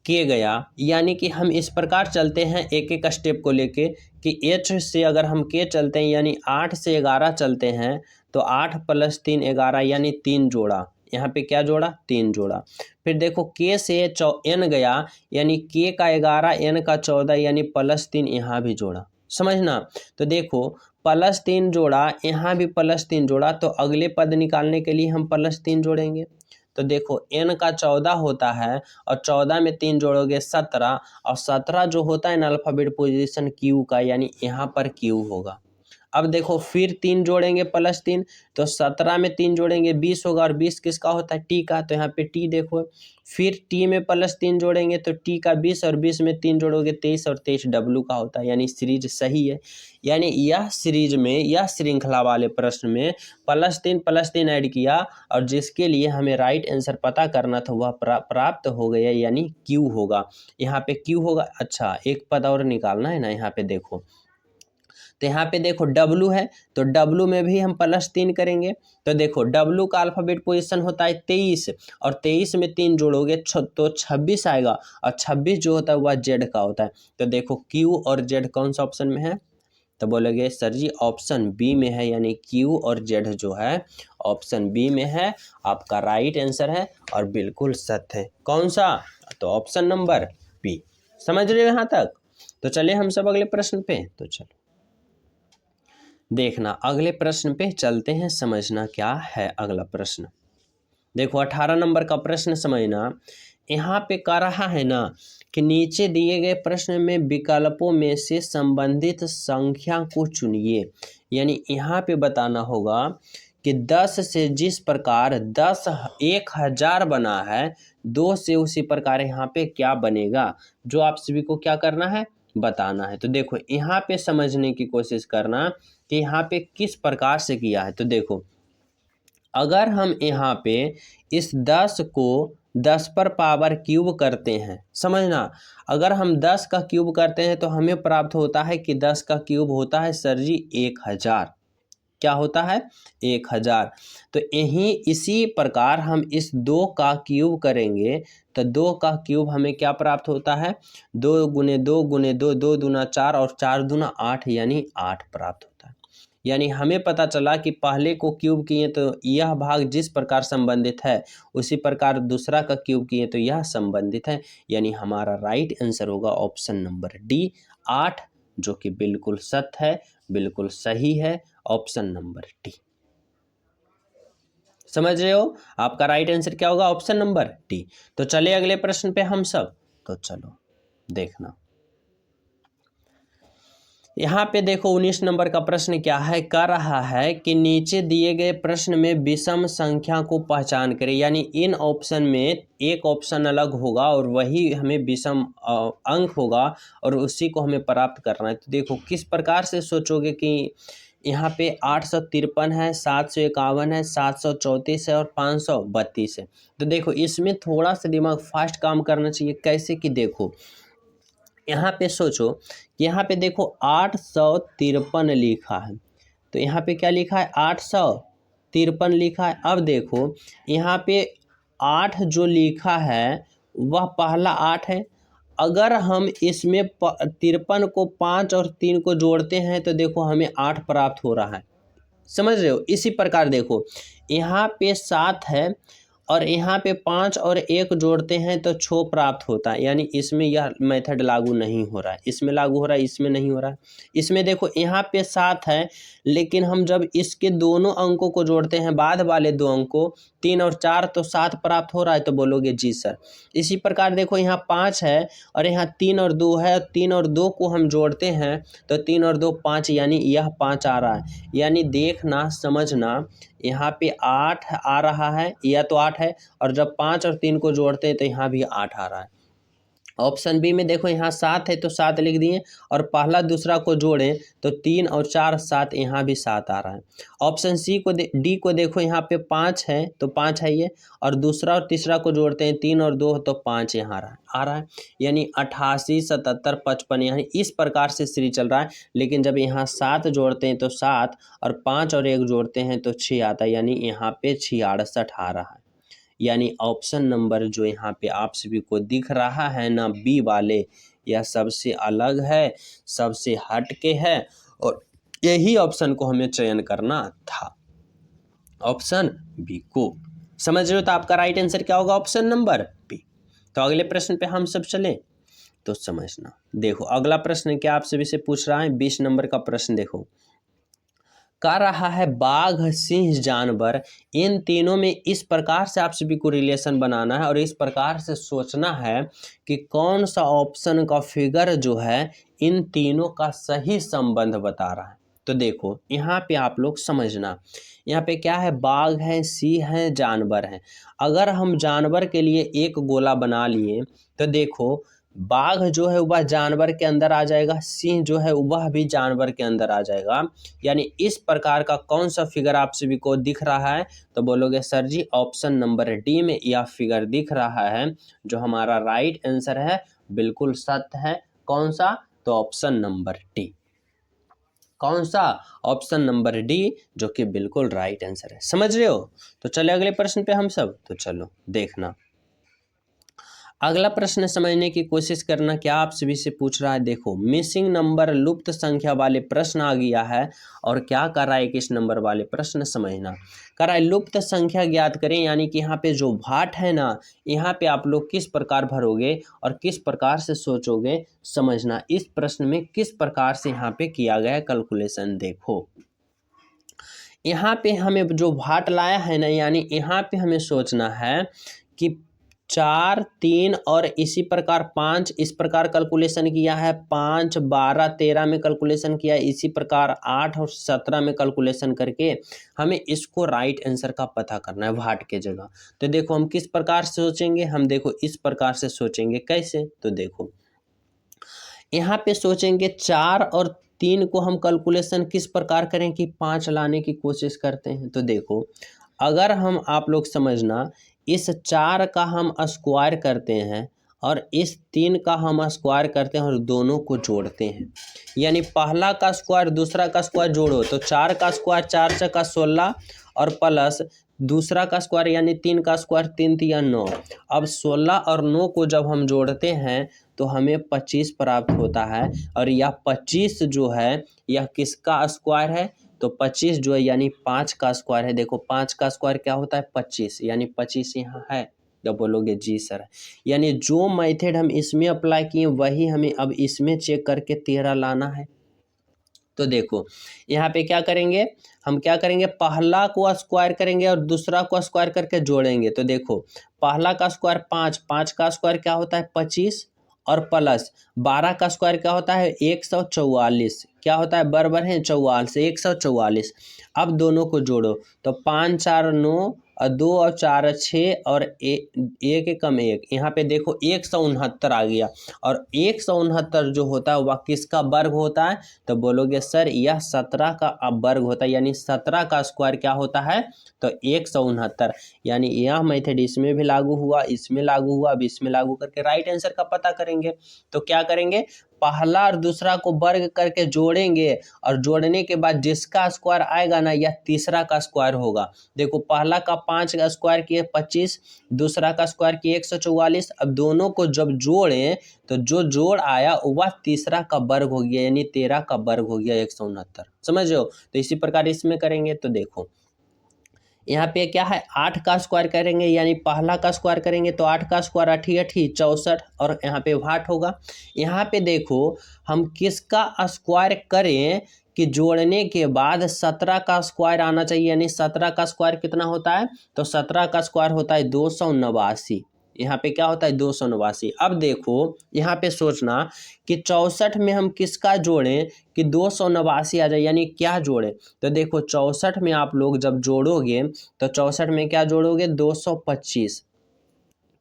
K गया, यानी कि हम इस प्रकार चलते हैं एक एक स्टेप को लेके कि H से अगर हम K चलते हैं यानी 8 से 11 चलते हैं, तो 8 + 3 11 यानी 3 जोड़ा। यहाँ पे क्या जोड़ा, 3 जोड़ा। फिर देखो K से N गया, यानी K का 11 N का 14 यानी +3 यहाँ भी जोड़ा। समझना, तो देखो +3 जोड़ा, यहाँ भी +3 जोड़ा, तो अगले पद निकालने के लिए हम +3 जोड़ेंगे। तो देखो N का 14 होता है, और 14 में 3 जोड़ोगे 17, और 17 जो होता है ना अल्फ़ाबेट पोजीशन Q का, यानी यहाँ पर Q होगा। अब देखो फिर 3 जोड़ेंगे +3, तो 17 में 3 जोड़ेंगे 20 होगा, और 20 किसका होता है, T का, तो यहाँ पे T देखो। फिर T में +3 जोड़ेंगे तो T का 20, और 20 में 3 जोड़ोगे 23, और 23 W का होता है, यानी सीरीज सही है। यानी यह सीरीज में, यह श्रृंखला वाले प्रश्न में +3 ऐड किया, और जिसके लिए हमें राइट आंसर पता करना था वह प्राप्त हो गया, यानी Q होगा। यहाँ पे Q होगा। अच्छा एक पद और निकालना है ना, यहाँ पे देखो, तो यहाँ पे देखो W है, तो W में भी हम +3 करेंगे। तो देखो W का अल्फ़ाबेट पोजीशन होता है 23, और 23 में 3 जोड़ोगे तो 26 आएगा, और 26 जो होता है वह Z का होता है। तो देखो Q और Z कौन सा ऑप्शन में है, तो बोलोगे सर जी ऑप्शन बी में है, यानी Q और Z जो है ऑप्शन बी में है, आपका राइट आंसर है और बिल्कुल सत्य है। कौन सा, तो ऑप्शन नंबर बी। समझ रहे हो यहाँ तक? तो चलिए हम सब अगले प्रश्न पे। तो चलो देखना अगले प्रश्न पे चलते हैं, समझना क्या है अगला प्रश्न। देखो 18 नंबर का प्रश्न समझना। यहाँ पे कह रहा है ना कि नीचे दिए गए प्रश्न में विकल्पों में से संबंधित संख्या को चुनिए। यानी यहाँ पे बताना होगा कि 10 से जिस प्रकार 10,000 बना है, 2 से उसी प्रकार यहाँ पे क्या बनेगा, जो आप सभी को क्या करना है, बताना है। तो देखो यहाँ पे समझने की कोशिश करना कि यहाँ पे किस प्रकार से किया है। तो देखो अगर हम यहाँ पे इस 10 को 10 पर पावर क्यूब करते हैं, समझना, अगर हम 10 का क्यूब करते हैं तो हमें प्राप्त होता है कि 10 का क्यूब होता है सर जी 1000। क्या होता है, 1000। तो यहीं इसी प्रकार हम इस 2 का क्यूब करेंगे तो 2 का क्यूब हमें क्या प्राप्त होता है, 2 गुने 2 गुने 2, 2 दूना 4 और 4 दूना 8, यानी 8 प्राप्त होता है। यानी हमें पता चला कि पहले को क्यूब किए तो यह भाग जिस प्रकार संबंधित है उसी प्रकार दूसरा का क्यूब किए तो यह संबंधित है। यानी हमारा राइट आंसर होगा ऑप्शन नंबर डी 8, जो कि बिल्कुल सत्य है, बिल्कुल सही है, ऑप्शन नंबर डी। समझ रहे हो, आपका राइट आंसर क्या होगा, ऑप्शन नंबर डी। तो चले अगले प्रश्न पे हम सब, तो चलो देखना यहाँ पे देखो 19 नंबर का प्रश्न क्या है, कह रहा है कि नीचे दिए गए प्रश्न में विषम संख्या को पहचान करें। यानी इन ऑप्शन में एक ऑप्शन अलग होगा और वही हमें विषम अंक होगा और उसी को हमें प्राप्त करना है। तो देखो किस प्रकार से सोचोगे कि यहाँ पे 853 है, 751 है, 734 है और 532 है। तो देखो इसमें थोड़ा सा दिमाग फास्ट काम करना चाहिए। कैसे कि देखो यहाँ पे सोचो कि यहाँ पे देखो 853 लिखा है, तो यहाँ पे क्या लिखा है, 853 लिखा है। अब देखो यहाँ पे 8 जो लिखा है वह पहला 8 है। अगर हम इसमें 53 को 5 और 3 को जोड़ते हैं तो देखो हमें 8 प्राप्त हो रहा है। समझ रहे हो, इसी प्रकार देखो यहाँ पे 7 है और यहाँ पे 5 और 1 जोड़ते हैं तो 6 प्राप्त होता है। यानी इसमें यह मेथड लागू नहीं हो रहा है, इसमें लागू हो रहा है, इसमें नहीं हो रहा है। इसमें देखो यहाँ पे 7 है, लेकिन हम जब इसके दोनों अंकों को जोड़ते हैं, बाद वाले 2 अंकों 3 और 4, तो 7 प्राप्त हो रहा है। तो बोलोगे जी सर। इसी प्रकार देखो यहाँ 5 है और यहाँ 3 और 2 है, 3 और 2 को हम जोड़ते हैं तो 3 और 2 5, यानी यह 5 आ रहा है। यानी देखना समझना, यहाँ पे 8 आ रहा है, यह तो 8 है और जब 5 और 3 को जोड़ते हैं तो यहाँ भी 8 आ रहा है। ऑप्शन बी में देखो यहाँ 7 है तो 7 लिख दिए और पहला दूसरा को जोड़ें तो 3 और 4 7, यहाँ भी 7 आ रहा है। ऑप्शन सी को डी को देखो यहाँ पे 5 है तो 5 है ये, और दूसरा और तीसरा को जोड़ते हैं 3 और 2 तो 5 यहाँ आ रहा है। यानी 88 77 55, यानी इस प्रकार से सीरीज चल रहा है। लेकिन जब यहाँ 7 जोड़ते हैं तो 7 और 5 और 1 जोड़ते हैं तो 6 आता है, यानी यहाँ पे 66 आ रहा है। यानी ऑप्शन नंबर जो यहाँ पे आप सभी को दिख रहा है ना, बी वाले, यह सबसे अलग है, सबसे हट के है और यही ऑप्शन को हमें चयन करना था, ऑप्शन बी को। समझ रहे हो, तो आपका राइट आंसर क्या होगा, ऑप्शन नंबर बी। तो अगले प्रश्न पे हम सब चलें तो समझना। देखो अगला प्रश्न क्या आप सभी से पूछ रहा है, 20 नंबर का प्रश्न देखो, कह रहा है बाघ सिंह जानवर, इन तीनों में इस प्रकार से आप सभी को रिलेशन बनाना है और इस प्रकार से सोचना है कि कौन सा ऑप्शन का फिगर जो है इन तीनों का सही संबंध बता रहा है। तो देखो यहाँ पे आप लोग समझना, यहाँ पे क्या है, बाघ है, सिंह है, जानवर है। अगर हम जानवर के लिए एक गोला बना लिए तो देखो बाघ जो है वह जानवर के अंदर आ जाएगा, सिंह जो है वह भी जानवर के अंदर आ जाएगा। यानी इस प्रकार का कौन सा फिगर आप सभी को दिख रहा है, तो बोलोगे sir ji option number D में यह फिगर दिख रहा है, जो हमारा राइट आंसर है, बिल्कुल सत्य है। कौन सा, तो ऑप्शन नंबर डी। कौन सा, ऑप्शन नंबर डी, जो कि बिल्कुल राइट आंसर है। समझ रहे हो, तो चले अगले प्रश्न पे हम सब, तो चलो देखना। अगला प्रश्न समझने की कोशिश करना, क्या आप सभी से पूछ रहा है, देखो मिसिंग नंबर, लुप्त संख्या वाले प्रश्न आ गया है और क्या कर रहा है, किस नंबर वाले प्रश्न समझना। कर रहा है लुप्त संख्या ज्ञात करें, यानी कि यहाँ पे जो भाट है ना, यहाँ पे आप लोग किस प्रकार भरोगे और किस प्रकार से सोचोगे, समझना इस प्रश्न में किस प्रकार से यहाँ पे किया गया कैलकुलेशन। देखो यहाँ पे हमें जो भाट लाया है ना, यानी यहाँ पे हमें सोचना है कि 4, 3 और इसी प्रकार 5 इस प्रकार कैलकुलेशन किया है, 5, 12, 13 में कैलकुलेशन किया है, इसी प्रकार 8 और 17 में कैलकुलेशन करके हमें इसको राइट आंसर का पता करना है वाट के जगह। तो देखो हम किस प्रकार से सोचेंगे, हम देखो इस प्रकार से सोचेंगे। कैसे? तो देखो यहाँ पे सोचेंगे 4 और 3 को हम कैलकुलेशन किस प्रकार करें कि 5 लाने की कोशिश करते हैं। तो देखो अगर हम आप लोग समझना, इस 4 का हम स्क्वायर करते हैं और इस 3 का हम स्क्वायर करते हैं और दोनों को जोड़ते हैं, यानी पहला का स्क्वायर दूसरा का स्क्वायर जोड़ो तो 4 का स्क्वायर 4 का 16 और प्लस दूसरा का स्क्वायर यानी 3 का स्क्वायर 3 तिया 9। अब 16 और 9 को जब हम जोड़ते हैं तो हमें 25 प्राप्त होता है, और यह 25 जो है यह किसका स्क्वायर है? तो 25 जो है यानी 5 का स्क्वायर है। देखो 5 का स्क्वायर क्या होता है? 25, यानी 25 यहाँ है। जब बोलोगे जी सर, यानी जो मेथड हम इसमें अप्लाई किए वही हमें अब इसमें चेक करके 13 लाना है। तो देखो यहाँ पे क्या करेंगे, हम क्या करेंगे, पहला को स्क्वायर करेंगे और दूसरा को स्क्वायर करके जोड़ेंगे। तो देखो पहला का स्क्वायर 5, 5 का स्क्वायर क्या होता है? 25 और प्लस 12 का स्क्वायर क्या होता है? 144। क्या होता है? बराबर है 44, 144। अब दोनों को जोड़ो तो 5, 4, 9 और 2 और 4, 6 और एक कम एक, यहाँ पे देखो 169 आ गया। और 169 जो होता है वह किसका वर्ग होता है? तो बोलोगे सर यह 17 का वर्ग होता है, यानी 17 का स्क्वायर क्या होता है? तो 169। यानी यह मेथड इसमें भी लागू हुआ, इसमें लागू हुआ, अब इसमें लागू करके राइट आंसर का पता करेंगे। तो क्या करेंगे, पहला और दूसरा को वर्ग करके जोड़ेंगे और जोड़ने के बाद जिसका स्क्वायर आएगा ना यह तीसरा का स्क्वायर होगा। देखो पहला का 5 का स्क्वायर किए 25, दूसरा का स्क्वायर किए 144। अब दोनों को जब जोड़ें तो जो जोड़ आया वह तीसरा का वर्ग हो गया, यानी 13 का वर्ग हो गया 169। समझ हो? तो इसी प्रकार इसमें करेंगे। तो देखो यहाँ पे क्या है, 8 का स्क्वायर करेंगे, यानी पहला का स्क्वायर करेंगे तो 8 का स्क्वायर 8 64 और यहाँ पे वाट होगा। यहाँ पे देखो हम किसका स्क्वायर करें कि जोड़ने के बाद 17 का स्क्वायर आना चाहिए, यानी 17 का स्क्वायर कितना होता है? तो 17 का स्क्वायर होता है 289। यहाँ पे क्या होता है? 289। अब देखो यहाँ पे सोचना कि 64 में हम किसका जोड़ें कि 289 आ जाए, यानी क्या जोड़ें? तो देखो 64 में आप लोग जब जोड़ोगे तो 64 में क्या जोड़ोगे? 225।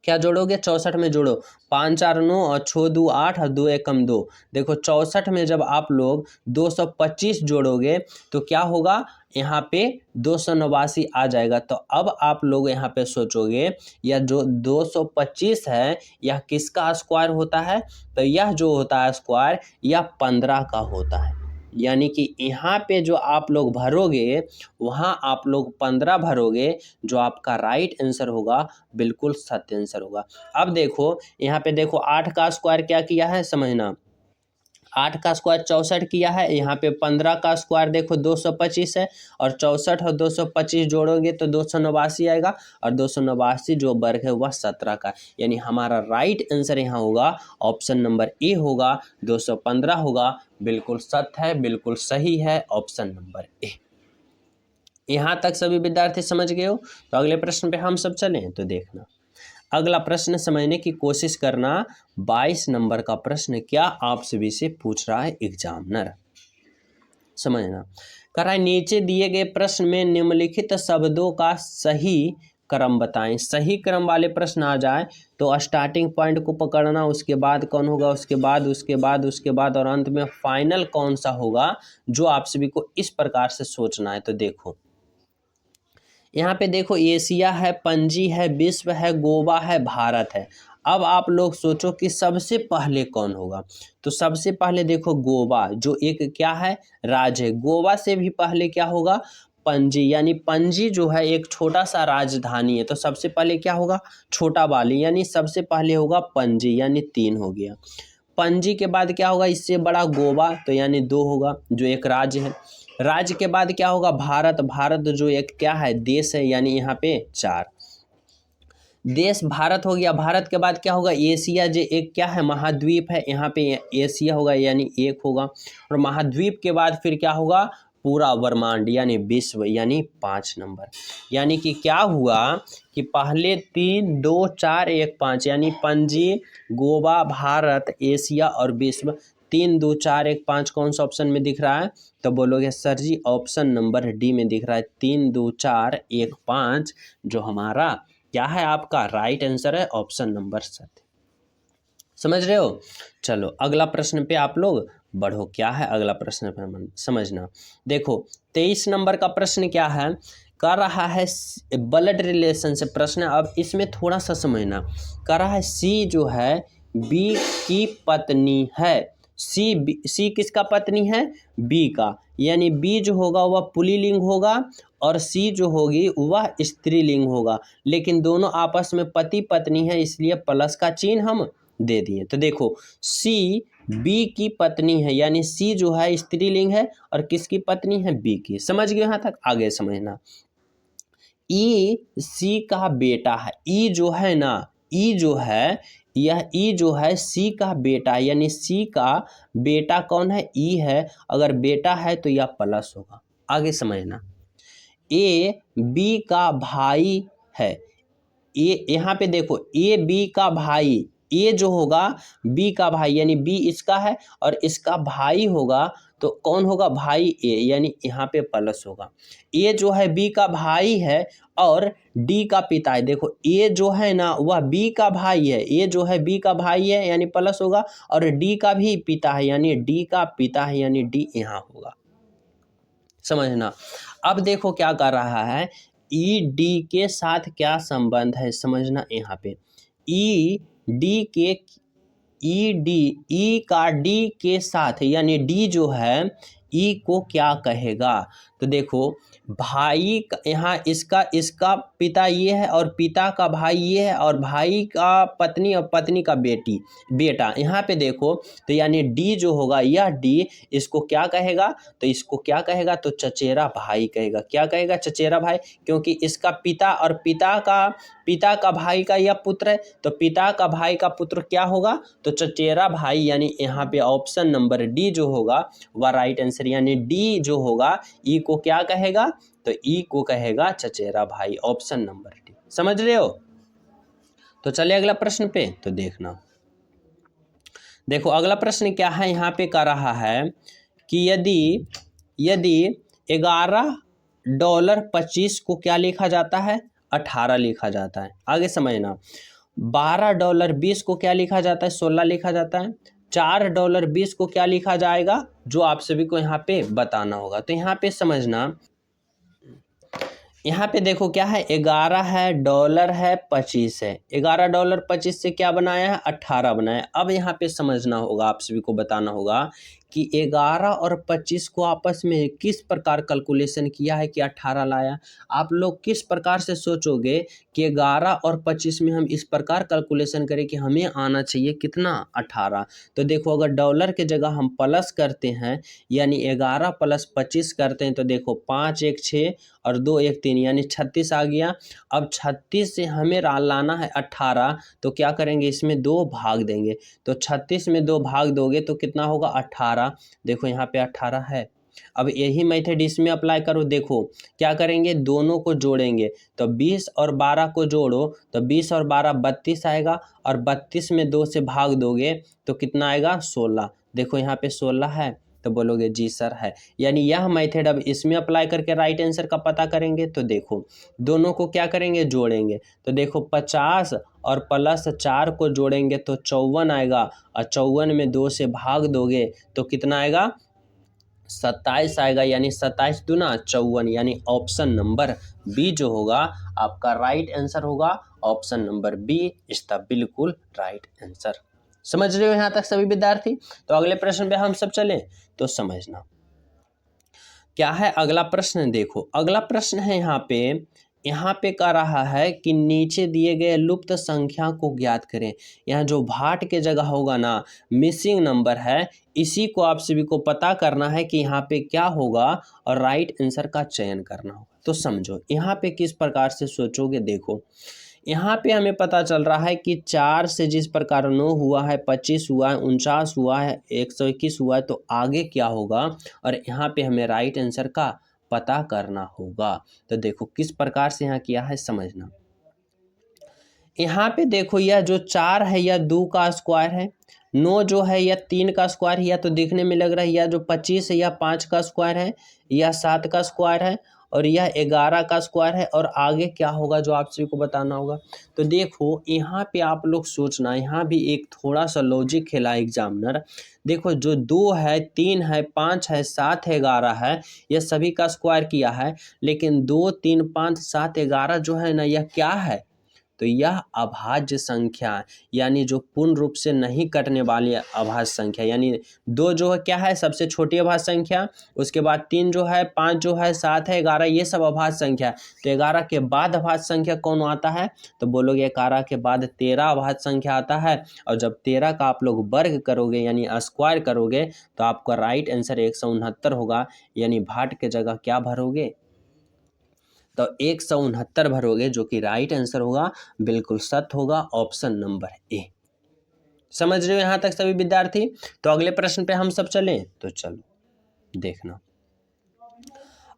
क्या जोड़ोगे? 64 में जोड़ो 5, 4, 9 और 6, 2, 8 और 2, 1 कम 2। देखो 64 में जब आप लोग 225 जोड़ोगे तो क्या होगा? यहाँ पे 289 आ जाएगा। तो अब आप लोग यहाँ पे सोचोगे यह जो 225 है यह किसका स्क्वायर होता है? तो यह जो होता है स्क्वायर यह 15 का होता है, यानी कि यहाँ पे जो आप लोग भरोगे वहाँ आप लोग 15 भरोगे, जो आपका राइट आंसर होगा बिल्कुल सत्य आंसर होगा। अब देखो यहाँ पे देखो 8 का स्क्वायर क्या किया है समझना, 8 का स्क्वायर 64 किया है, यहाँ पे 15 का स्क्वायर देखो 225 है और 64 और 225 जोड़ोगे तो 289 आएगा, और 289 जो वर्ग है वह 17 का, यानी हमारा राइट आंसर यहाँ होगा ऑप्शन नंबर ए होगा, 215 होगा। बिल्कुल सत्य है, बिल्कुल सही है ऑप्शन नंबर ए। यहाँ तक सभी विद्यार्थी समझ गए हो? तो अगले प्रश्न पे हम सब चलें तो देखना। अगला प्रश्न समझने की कोशिश करना। 22 नंबर का प्रश्न क्या आप सभी से पूछ रहा है एग्जामिनर, समझना। कह रहा है नीचे दिए गए प्रश्न में निम्नलिखित शब्दों का सही क्रम बताएं। सही क्रम वाले प्रश्न आ जाए तो स्टार्टिंग पॉइंट को पकड़ना, उसके बाद कौन होगा, उसके बाद उसके बाद उसके बाद और अंत में फाइनल कौन सा होगा, जो आप सभी को इस प्रकार से सोचना है। तो देखो यहाँ पे देखो एशिया है, पणजी है, विश्व है, गोवा है, भारत है। अब आप लोग सोचो कि सबसे पहले कौन होगा। तो सबसे पहले देखो गोवा जो एक क्या है, राज्य है। गोवा से भी पहले क्या होगा, पणजी, यानी पणजी जो है एक छोटा सा राजधानी है। तो सबसे पहले क्या होगा, छोटा वाली, यानी सबसे पहले होगा पणजी, यानी 3 हो गया। पणजी के बाद क्या होगा, इससे बड़ा गोवा, तो यानी 2 होगा, जो एक राज्य है। राज्य के बाद क्या होगा, भारत, भारत जो एक क्या है, देश है, यानी यहाँ पे 4 देश भारत हो गया। भारत के बाद क्या होगा, एशिया जो एक क्या है, महाद्वीप है, यहाँ पे एशिया होगा, यानी 1 होगा। और महाद्वीप के बाद फिर क्या होगा, पूरा ब्रह्मांड यानी विश्व यानी 5 नंबर। यानी कि क्या हुआ कि पहले 3 2 4 1 5 यानी पणजी, गोवा, भारत, एशिया और विश्व 3 2 4 1 5 कौन सा ऑप्शन में दिख रहा है? तो बोलोगे sir ji option number D में दिख रहा है। 3 2 4 1 5 जो हमारा क्या है आपका राइट आंसर है ऑप्शन नंबर 7। समझ रहे हो? चलो अगला प्रश्न पे आप लोग बढ़ो। क्या है अगला प्रश्न पे समझना। देखो 23 नंबर का प्रश्न क्या है, कर रहा है ब्लड रिलेशन से प्रश्न। अब इसमें थोड़ा सा समझना। कर रहा है सी जो है बी की पत्नी है। सी किसका पत्नी है? बी का। यानी बी जो होगा वह पुल्लिंग होगा और सी जो होगी वह स्त्रीलिंग होगा। लेकिन दोनों आपस में पति पत्नी है, इसलिए प्लस का चिन्ह हम दे दिए। तो देखो सी बी की पत्नी है, यानी सी जो है स्त्रीलिंग है और किसकी पत्नी है? बी की। समझ गए यहाँ तक? आगे समझना। ई सी का बेटा है। ई जो है ना, ई जो है यह ई जो है सी का बेटा है, यानी सी का बेटा कौन है? ई है। अगर बेटा है तो यह प्लस होगा। आगे समझना। ए बी का भाई है। ए यहाँ पे देखो ए बी का भाई, ए जो होगा बी का भाई यानी बी इसका है और इसका भाई होगा तो कौन होगा? भाई ए, यानी यहाँ पे प्लस होगा। ए जो है बी का भाई है और डी का पिता है। देखो ए जो है ना वह बी का भाई है, ए जो है बी का भाई है यानी प्लस होगा और डी का भी पिता है यानी डी का पिता है यानी डी यहाँ होगा। समझना। अब देखो क्या कर रहा है, ई डी के साथ क्या संबंध है समझना। यहाँ पे ई डी के ई डी ई का डी के साथ यानी डी जो है ई को क्या कहेगा? तो देखो भाई यहाँ इसका पिता ये है और पिता का भाई ये है और भाई का पत्नी और पत्नी का बेटा। यहाँ पे देखो तो यानी डी जो होगा यह डी इसको क्या कहेगा? तो इसको क्या कहेगा? तो चचेरा भाई कहेगा। क्या कहेगा? चचेरा भाई, क्योंकि इसका पिता और पिता का भाई का यह पुत्र है तो पिता का भाई का पुत्र क्या होगा? तो चचेरा भाई। यानी यहाँ पे ऑप्शन नंबर डी जो होगा वह राइट आंसर, यानी डी जो होगा ई को क्या कहेगा? तो ई को कहेगा चचेरा भाई। Option number D. समझ रहे हो? तो चलिए अगला प्रश्न पे तो देखना। देखो अगला प्रश्न क्या है, यहाँ पे कर रहा है कि यदि $11.25 को क्या लिखा जाता है? 18 लिखा जाता है। आगे समझना। $12.20 को क्या लिखा जाता है? 16 लिखा जाता है। $4.20 को क्या लिखा जाएगा? जो आप सभी को यहाँ पे बताना होगा। तो यहाँ पे समझना। यहाँ पे देखो क्या है, 11 है, डॉलर है, 25 है। $11.25 से क्या बनाया है? 18 बनाया। अब यहाँ पे समझना होगा, आप सभी को बताना होगा कि 11 और 25 को आपस में किस प्रकार कैलकुलेशन किया है कि 18 लाया। आप लोग किस प्रकार से सोचोगे कि 11 और 25 में हम इस प्रकार कैलकुलेशन करें कि हमें आना चाहिए कितना? 18। तो देखो अगर डॉलर के जगह हम प्लस करते हैं यानी 11 + 25 करते हैं तो देखो 5 1 6 और 2 1 3 यानी 36 आ गया। अब 36 से हमें लाना है 18 तो क्या करेंगे? इसमें 2 भाग देंगे। तो 36 में 2 भाग दोगे तो कितना होगा? 18। देखो यहाँ पे 18 है। अब यही मेथड इसमें अप्लाई करो। देखो क्या करेंगे? दोनों को जोड़ेंगे तो 20 और 12 को जोड़ो तो 20 और 12 32 आएगा और 32 में 2 से भाग दोगे तो कितना आएगा? 16। देखो यहाँ पे 16 है तो बोलोगे जी सर है। यानी यह मेथड अब इसमें अप्लाई करके राइट आंसर का पता करेंगे। तो देखो दोनों को क्या करेंगे? जोड़ेंगे। तो देखो 50 और +4 को जोड़ेंगे तो 54 आएगा और 54 में 2 से भाग दोगे तो कितना आएगा? 27 आएगा। यानी 27 दूना 54 यानी ऑप्शन नंबर बी जो होगा आपका राइट आंसर होगा। Option number B is the बिल्कुल राइट आंसर। समझ रहे हो यहाँ तक सभी विद्यार्थी? तो अगले प्रश्न पे हम सब चलें तो समझना क्या है अगला प्रश्न। देखो अगला प्रश्न है यहाँ पे कह रहा है कि नीचे दिए गए लुप्त संख्या को ज्ञात करें। यहाँ जो भाट के जगह होगा ना, मिसिंग नंबर है, इसी को आप सभी को पता करना है कि यहाँ पे क्या होगा और राइट आंसर का चयन करना होगा। तो समझो यहाँ पे किस प्रकार से सोचोगे। देखो यहाँ पे हमें पता चल रहा है कि 4 से जिस प्रकार 9 हुआ है, 25 हुआ है, 49 हुआ है, 121 हुआ है, तो आगे क्या होगा। और यहाँ पे हमें राइट आंसर का पता करना होगा। तो देखो किस प्रकार से यहाँ किया है समझना। यहाँ पे देखो यह जो 4 है यह 2 का स्क्वायर है, 9 जो है यह 3 का स्क्वायर है, या तो दिखने में लग रहा है यह जो 25 है यह 5 का स्क्वायर है, यह 7 का स्क्वायर है, और यह 11 का स्क्वायर है। और आगे क्या होगा जो आप सभी को बताना होगा। तो देखो यहाँ पे आप लोग सोचना, यहाँ भी एक थोड़ा सा लॉजिक खेला एग्जामिनर। देखो जो 2 है, 3 है, 5 है, 7 है, 11 है, यह सभी का स्क्वायर किया है। लेकिन 2, 3, 5, 7, 11 जो है ना यह क्या है, तो यह अभाज्य संख्या यानी जो पूर्ण रूप से नहीं कटने वाली अभाज्य संख्या, यानी 2 जो है क्या है सबसे छोटी अभाज्य संख्या, उसके बाद 3 जो है, 5 जो है, 7 है, 11 ये सब अभाज्य संख्या है। तो 11 के बाद अभाज्य संख्या कौन आता है, तो बोलोगे 11 के बाद 13 अभाज्य संख्या आता है। और जब 13 का आप लोग वर्ग करोगे यानी स्क्वायर करोगे तो आपका राइट आंसर 169 होगा। यानी भाट के जगह क्या भरोगे, तो 169 भरोगे, जो कि राइट आंसर होगा, बिल्कुल सत्य होगा, ऑप्शन नंबर ए। समझ रहे हो यहाँ तक सभी विद्यार्थी। तो अगले प्रश्न पे हम सब चलें, तो चलो देखना।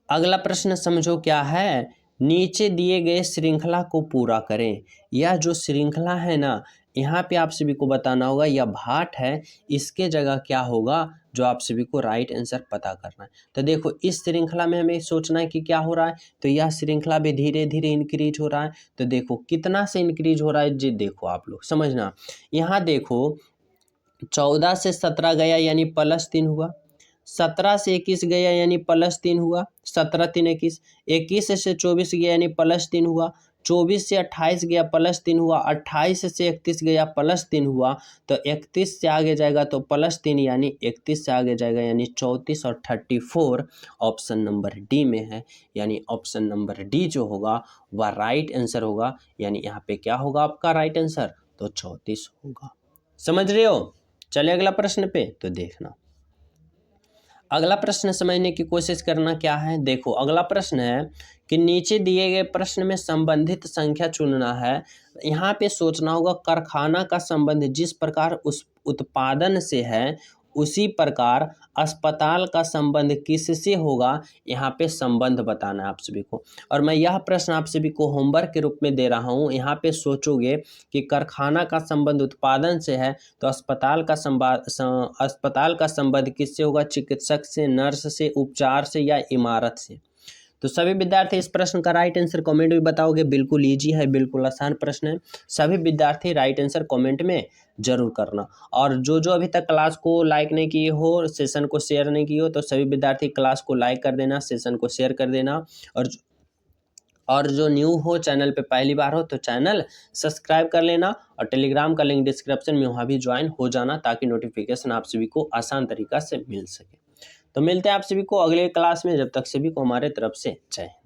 अगला प्रश्न समझो क्या है, नीचे दिए गए श्रृंखला को पूरा करें। यह जो श्रृंखला है ना, यहाँ पे आप सभी को बताना होगा यह भाट है, इसके जगह क्या होगा जो आप सभी को राइट आंसर पता करना है। तो देखो इस श्रृंखला में हमें सोचना है कि क्या हो रहा है, तो यह श्रृंखला भी धीरे धीरे इंक्रीज हो रहा है। तो देखो कितना से इंक्रीज हो रहा है जी, देखो आप लोग समझना। यहाँ देखो 14 से 17 गया यानी +3 हुआ, 17 से 21 गया यानी +3 हुआ, 17 3 21, 21 से 24 गया यानी +3 हुआ, 24 से 28 गया +3 हुआ, 28 से 31 गया +3 हुआ। तो 31 से आगे जाएगा तो +3 यानी 31 से आगे जाएगा यानी 34 और 34 ऑप्शन नंबर डी में है। यानी ऑप्शन नंबर डी जो होगा वह राइट आंसर होगा। यानी यहाँ पे क्या होगा आपका राइट आंसर, तो 34 होगा। समझ रहे हो। चलिए अगला प्रश्न पे तो देखना। अगला प्रश्न समझने की कोशिश करना क्या है। देखो अगला प्रश्न है कि नीचे दिए गए प्रश्न में संबंधित संख्या चुनना है। यहाँ पे सोचना होगा कारखाना का संबंध जिस प्रकार उस उत्पादन से है उसी प्रकार अस्पताल का संबंध किससे होगा, यहाँ पे संबंध बताना है आप सभी को। और मैं यह प्रश्न आप सभी को होमवर्क के रूप में दे रहा हूँ। यहाँ पे सोचोगे कि कारखाना का संबंध उत्पादन से है तो अस्पताल का संबंध किससे होगा, चिकित्सक से, नर्स से, उपचार से या इमारत से। तो सभी विद्यार्थी इस प्रश्न का राइट आंसर कमेंट में बताओगे। बिल्कुल इजी है, बिल्कुल आसान प्रश्न है। सभी विद्यार्थी राइट आंसर कमेंट में जरूर करना। और जो जो अभी तक क्लास को लाइक नहीं किए हो, सेशन को शेयर नहीं किए हो, तो सभी विद्यार्थी क्लास को लाइक कर देना, सेशन को शेयर कर देना। और जो न्यू हो, चैनल पे पहली बार हो, तो चैनल सब्सक्राइब कर लेना। और टेलीग्राम का लिंक डिस्क्रिप्शन में, वहाँ भी ज्वाइन हो जाना ताकि नोटिफिकेशन आप सभी को आसान तरीका से मिल सके। तो मिलते हैं आप सभी को अगले क्लास में, जब तक सभी को हमारे तरफ से जय हिंद।